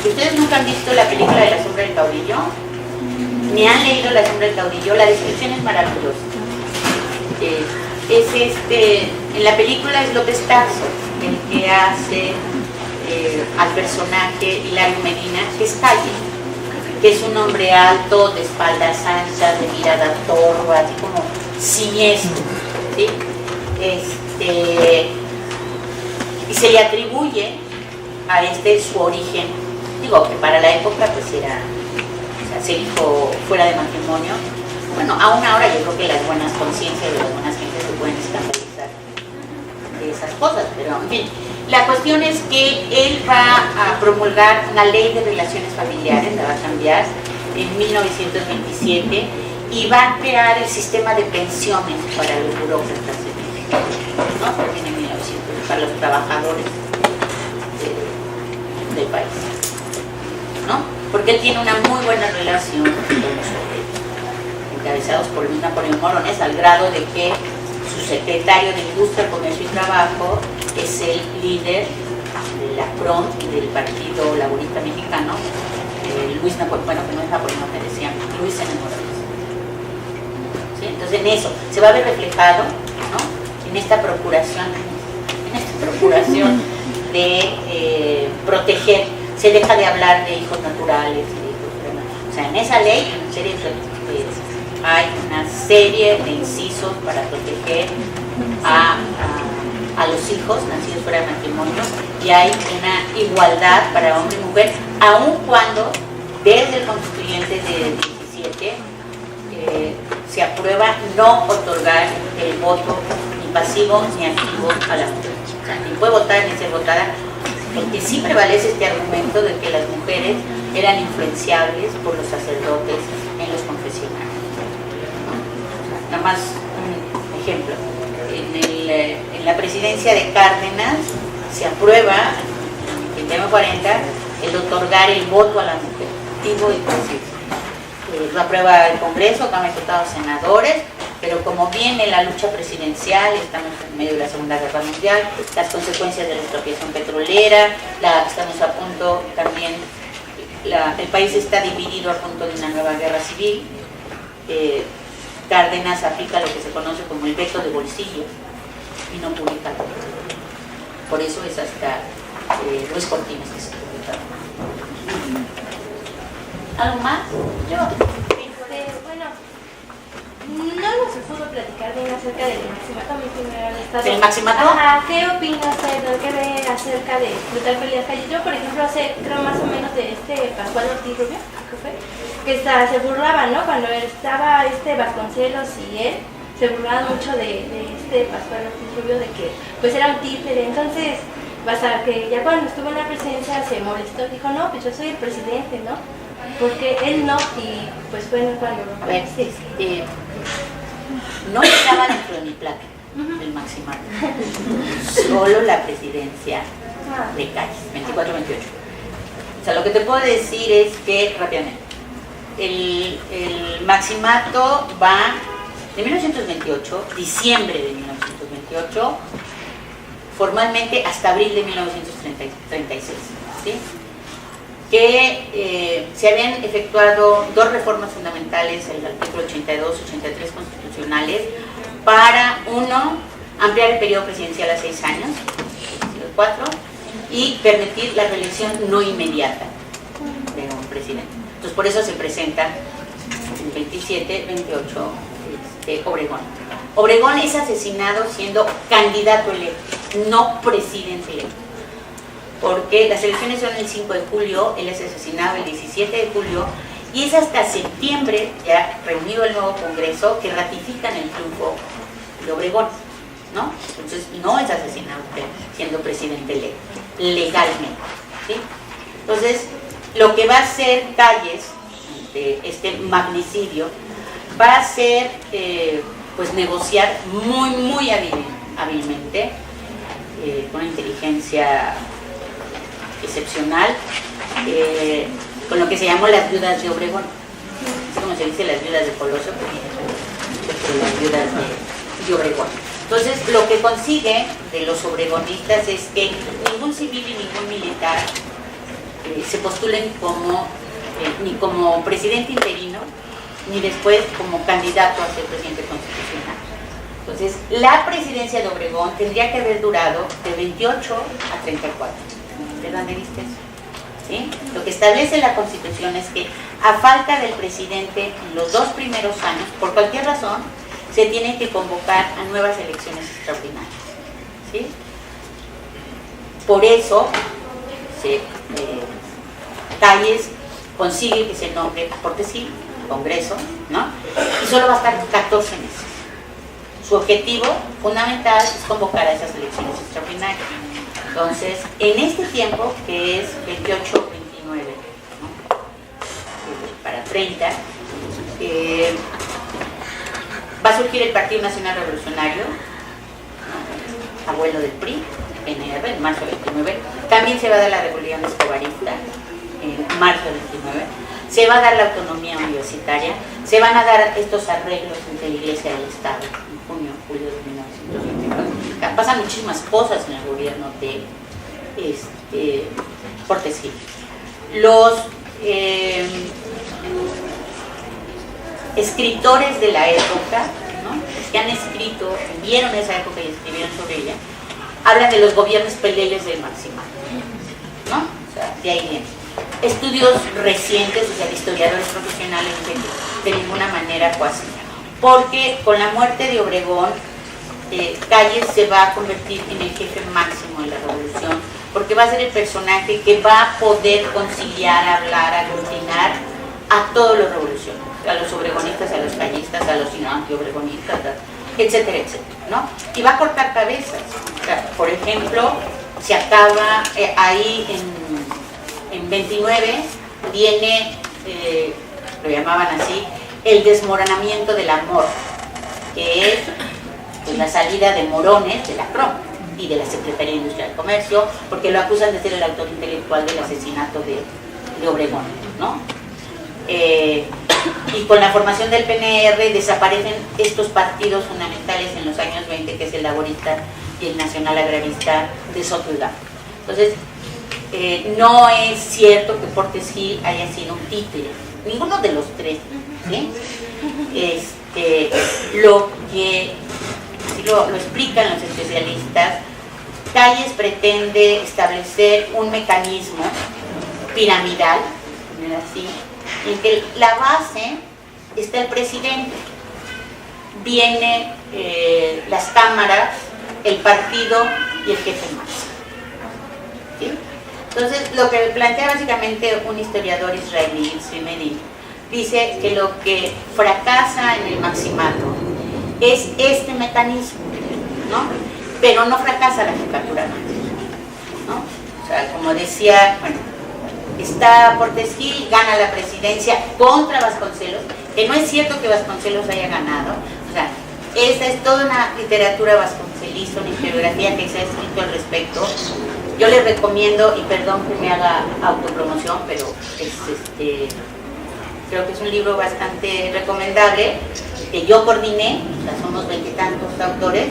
si ustedes nunca han visto la película de La Sombra del Caudillo, ni han leído La Sombra del Caudillo, la descripción es maravillosa. En la película es López Tarso el que hace al personaje Hilario Medina, que es Calle, que es un hombre alto, de espaldas anchas, de mirada torva, así como siniestro, ¿sí? Y se le atribuye a su origen, digo que para la época pues era, o sea, ser hijo fuera de matrimonio. Bueno, aún ahora yo creo que las buenas conciencias de las buenas gentes se pueden escandalizar de esas cosas, pero en fin, la cuestión es que él va a promulgar una ley de relaciones familiares, la va a cambiar en 1927, y va a crear el sistema de pensiones para los burócratas de México, ¿no? También en 1900, para los trabajadores del país, ¿no? Porque él tiene una muy buena relación con los encabezados por Luis Napoleón Morones, al grado de que su secretario de Industria, Comercio y Trabajo es el líder de la PROM y del Partido Laborista Mexicano, Luis Napoleón, bueno, que no es Napoleón, que decían Luis N. Morones. ¿Sí? Entonces en eso se va a ver reflejado, ¿no? En esta procuración de proteger, se deja de hablar de hijos naturales, o sea, en esa ley, en serio, hay una serie de incisos para proteger a los hijos nacidos fuera de matrimonio, y hay una igualdad para hombre y mujer, aun cuando desde el constituyente de 17 se aprueba no otorgar el voto ni pasivo ni activo a la mujer. O sea, ni puede votar ni ser votada, porque sí prevalece este argumento de que las mujeres eran influenciables por los sacerdotes en los confesionarios. Nada más un ejemplo. En la presidencia de Cárdenas se aprueba en 1940 el otorgar el voto a la mujer, activo y pasivo. Lo aprueba el Congreso, Cámara de Diputados, senadores, pero como viene la lucha presidencial, estamos en medio de la Segunda Guerra Mundial, las consecuencias de la expropiación petrolera, estamos a punto también, el país está dividido a punto de una nueva guerra civil. Cárdenas aplica lo que se conoce como el veto de bolsillo y no publica todo. Por eso es hasta Luis Cortines que se publica. ¿Algo más? Yo. Bueno, no se pudo platicar bien acerca del maximato. A mí primero el estado. ¿Del maximato? Ajá, ¿qué opina usted? ¿Qué ve acerca de Plutarco Elías Calles? Yo, por ejemplo, sé, creo más o menos de Pascual Ortiz Rubio, ¿qué fue? Que se burlaban, ¿no? Cuando estaba Vasconcelos y él, se burlaban mucho de Pascual Ortiz Rubio, de que pues era un títere. Entonces, hasta que ya cuando estuvo en la presidencia se molestó, dijo, no, pues yo soy el presidente, ¿no? Porque él no, y pues bueno, cuando... A ver, no estaba dentro de mi placa el maximato, solo la presidencia de Calles, 24-28. O sea, lo que te puedo decir es que, rápidamente, el maximato va de 1928, diciembre de 1928, formalmente hasta abril de 1936, ¿sí? Que se habían efectuado dos reformas fundamentales, el artículo 82 y 83 constitucionales, para, uno, ampliar el periodo presidencial a 6 años, 4, y permitir la reelección no inmediata de un presidente. Entonces, por eso se presenta el 27, 28, Obregón. Obregón es asesinado siendo candidato electo, no presidente electo, porque las elecciones son el 5 de julio, él es asesinado el 17 de julio, y es hasta septiembre, ya reunido el nuevo Congreso, que ratifican el triunfo de Obregón, ¿no? Entonces no es asesinado siendo presidente electo, legalmente, ¿sí? Entonces, lo que va a hacer Calles, de este magnicidio, va a ser, pues, negociar muy hábilmente, con una inteligencia excepcional, con lo que se llamó las viudas de Obregón. Es como se dice las viudas de Colosio, pero las viudas de Obregón. Entonces, lo que consigue de los obregonistas es que ningún civil y ningún militar se postulen como ni como presidente interino, ni después como candidato a ser presidente constitucional. Entonces, la presidencia de Obregón tendría que haber durado de 28 a 34. ¿De dónde viste eso? ¿Sí? Lo que establece la Constitución es que a falta del presidente en los 2 primeros años, por cualquier razón, se tienen que convocar a nuevas elecciones extraordinarias, ¿sí? Por eso, Calles consigue que se nombre, porque sí, Congreso, ¿no? Y solo va a estar 14 meses. Su objetivo fundamental es convocar a esas elecciones extraordinarias. Entonces, en este tiempo, que es 28-29, ¿no? Para 30, va a surgir el Partido Nacional Revolucionario, ¿no? Abuelo del PRI, PNR, en marzo 29. También se va a dar la Revolución Escobarista, en marzo 29. Se va a dar la autonomía universitaria. Se van a dar estos arreglos entre la Iglesia y el Estado en junio, julio de 1929. Pasan muchísimas cosas en el gobierno de Portes Gil. Los escritores de la época, ¿no? Los que han escrito, vieron esa época y escribieron sobre ella, hablan de los gobiernos peleles del maximato, ¿no? O sea, de ahí viene. Estudios recientes, o sea, de historiadores profesionales, de ninguna manera fue así, porque con la muerte de Obregón, Calles se va a convertir en el jefe máximo de la revolución, porque va a ser el personaje que va a poder conciliar, hablar, aglutinar a todos los revolucionarios, a los obregonistas, a los callistas, a los anti-obregonistas, etcétera, etcétera, ¿no? Y va a cortar cabezas. O sea, por ejemplo, se acaba ahí en 29, viene, lo llamaban así, el desmoronamiento del amor, que es pues, la salida de Morones, de la CROM y de la Secretaría de Industria del Comercio, porque lo acusan de ser el autor intelectual del asesinato de Obregón, ¿no? Y con la formación del PNR desaparecen estos partidos fundamentales en los años 20, que es el laborista y el nacional agrarista de Soto y Gama. Entonces, no es cierto que Portes Gil haya sido un títere, ninguno de los tres, ¿sí? Lo que lo explican los especialistas, Calles pretende establecer un mecanismo piramidal, así, en que la base está el presidente, viene las cámaras, el partido y el jefe máximo. ¿Sí? Entonces, lo que plantea básicamente un historiador israelí, Srimedi, dice que lo que fracasa en el maximato es este mecanismo, ¿no? Pero no fracasa la jefatura, ¿no? O sea, como decía, bueno, está Portes Gil, gana la presidencia contra Vasconcelos, que no es cierto que Vasconcelos haya ganado, o sea, esta es toda una literatura vasconcelista, una historiografía que se ha escrito al respecto. Yo les recomiendo, y perdón que me haga autopromoción, pero creo que es un libro bastante recomendable, que yo coordiné, o sea, somos 20 y tantos autores,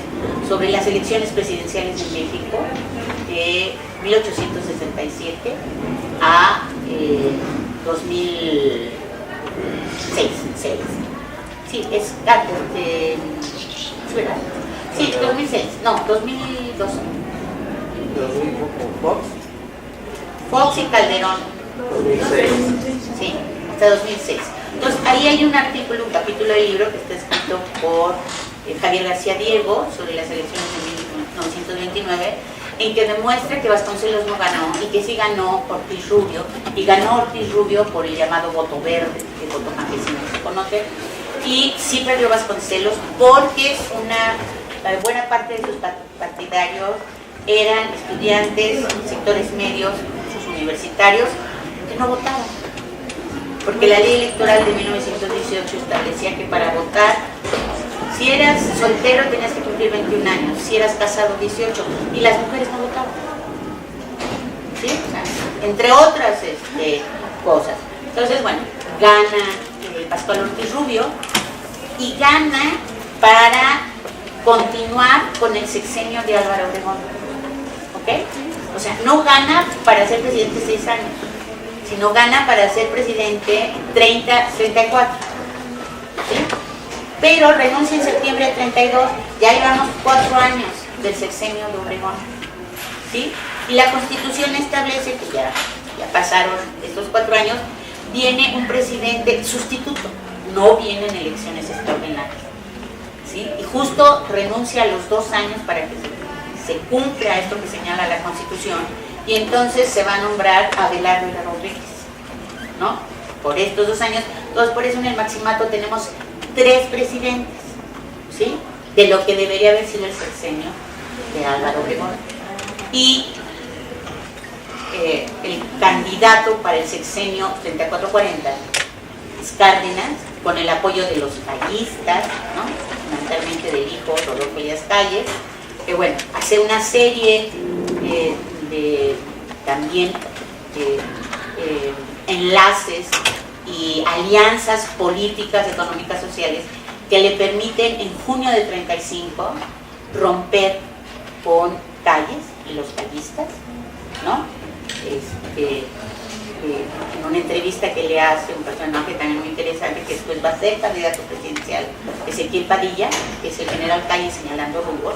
sobre las elecciones presidenciales en México, de 1867 a 2006. Sí, es ¿verdad? Sí, 2006, no, 2012. Fox y Calderón. 2006. Sí, hasta 2006. Entonces, ahí hay un artículo, un capítulo del libro que está escrito por Javier García Diego sobre las elecciones de 1929, en que demuestra que Vasconcelos no ganó y que sí ganó Ortiz Rubio, y ganó Ortiz Rubio por el llamado voto verde, el voto campesino que se conoce, y sí perdió Vasconcelos porque la buena parte de sus partidarios eran estudiantes, sectores medios, sus universitarios, que no votaban. Porque la ley electoral de 1918 establecía que para votar, si eras soltero tenías que cumplir 21 años, si eras casado 18, y las mujeres no votaban. ¿Sí? O sea, entre otras cosas. Entonces, bueno, gana Pascual Ortiz Rubio y gana para continuar con el sexenio de Álvaro Obregón. ¿Ok? O sea, no gana para ser presidente 6 años, sino gana para ser presidente 34. ¿Sí? Pero renuncia en septiembre de 32, ya llevamos 4 años del sexenio de Obregón. ¿Sí? Y la Constitución establece que ya pasaron estos 4 años, viene un presidente sustituto, no vienen elecciones extraordinarias. ¿Sí? Y justo renuncia a los 2 años para que se cumpla esto que señala la Constitución, y entonces se va a nombrar a Abelardo Higuera Rodríguez, ¿no? Por estos 2 años. Entonces, por eso en el maximato tenemos 3 presidentes, ¿sí? De lo que debería haber sido el sexenio de Álvaro Obregón. Y el candidato para el sexenio 34-40 es Cárdenas, con el apoyo de los callistas, ¿no? Fundamentalmente del hijo Rodolfo Elías Calles, que bueno, hace una serie de también enlaces y alianzas políticas, económicas, sociales, que le permiten en junio de 35 romper con Calles y los callistas, ¿no? En una entrevista que le hace un personaje también muy interesante, que después va a ser candidato presidencial, Ezequiel Padilla, que es el general Calles señalando rumbos,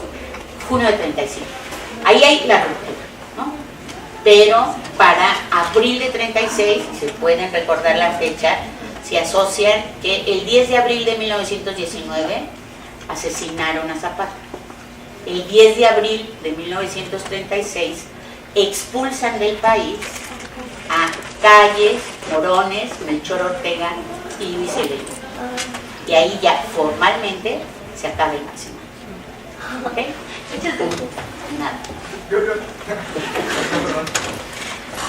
junio de 35. Ahí hay la ruptura, ¿no? Pero para abril de 36, si se pueden recordar la fecha, se asocian que el 10 de abril de 1919 asesinaron a Zapata. El 10 de abril de 1936 expulsan del país a Calles, Morones, Melchor Ortega y Luis Severino. Y ahí ya formalmente se acaba el máximo. ¿Ok? Nada.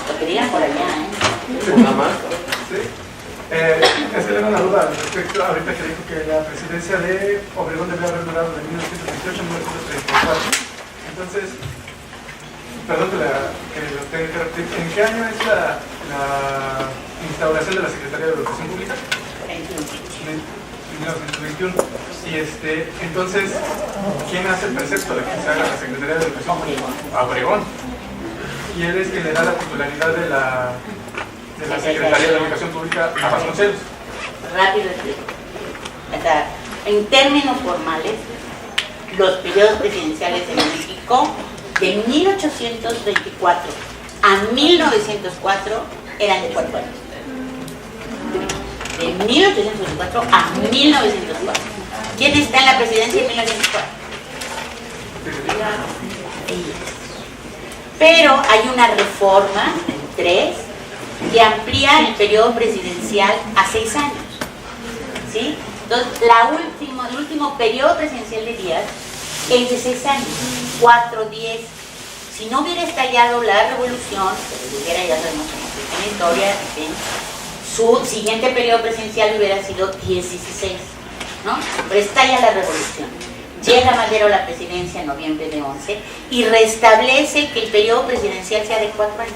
Lo que digan por allá, ¿eh? Nada más. Sí. Es que tengo una duda respecto ahorita que dijo que la presidencia de Obregón debía haber durado de 1928 a 1934. Entonces, perdón que lo tenga que repetir, ¿en qué año es la instauración de la Secretaría de Educación Pública? En 1921. Y entonces, ¿quién hace el precepto de que se haga la Secretaría de Educación Pública? Obregón. Y él es quien le da la titularidad de la Secretaría de Educación Pública a Vasconcelos. Rápido explico. O sea, en términos formales, los periodos presidenciales en México de 1824 a 1904 eran de 4 años. de 1824 a 1904. ¿Quién está en la presidencia en 1904? Pero hay una reforma, en 3, que amplía el periodo presidencial a 6 años. ¿Sí? Entonces, el último periodo presidencial de Díaz es de 6 años, 4, 10. Si no hubiera estallado la revolución, que hubiera, ya sabemos en la historia, su siguiente periodo presidencial hubiera sido 10, 16, ¿no? Pero estalla la revolución. Llega Madero a la presidencia en noviembre de 11 y restablece que el periodo presidencial sea de 4 años.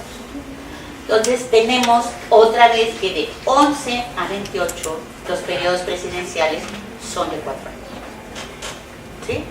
Entonces tenemos otra vez que de 11 a 28 los periodos presidenciales son de 4 años. ¿Sí?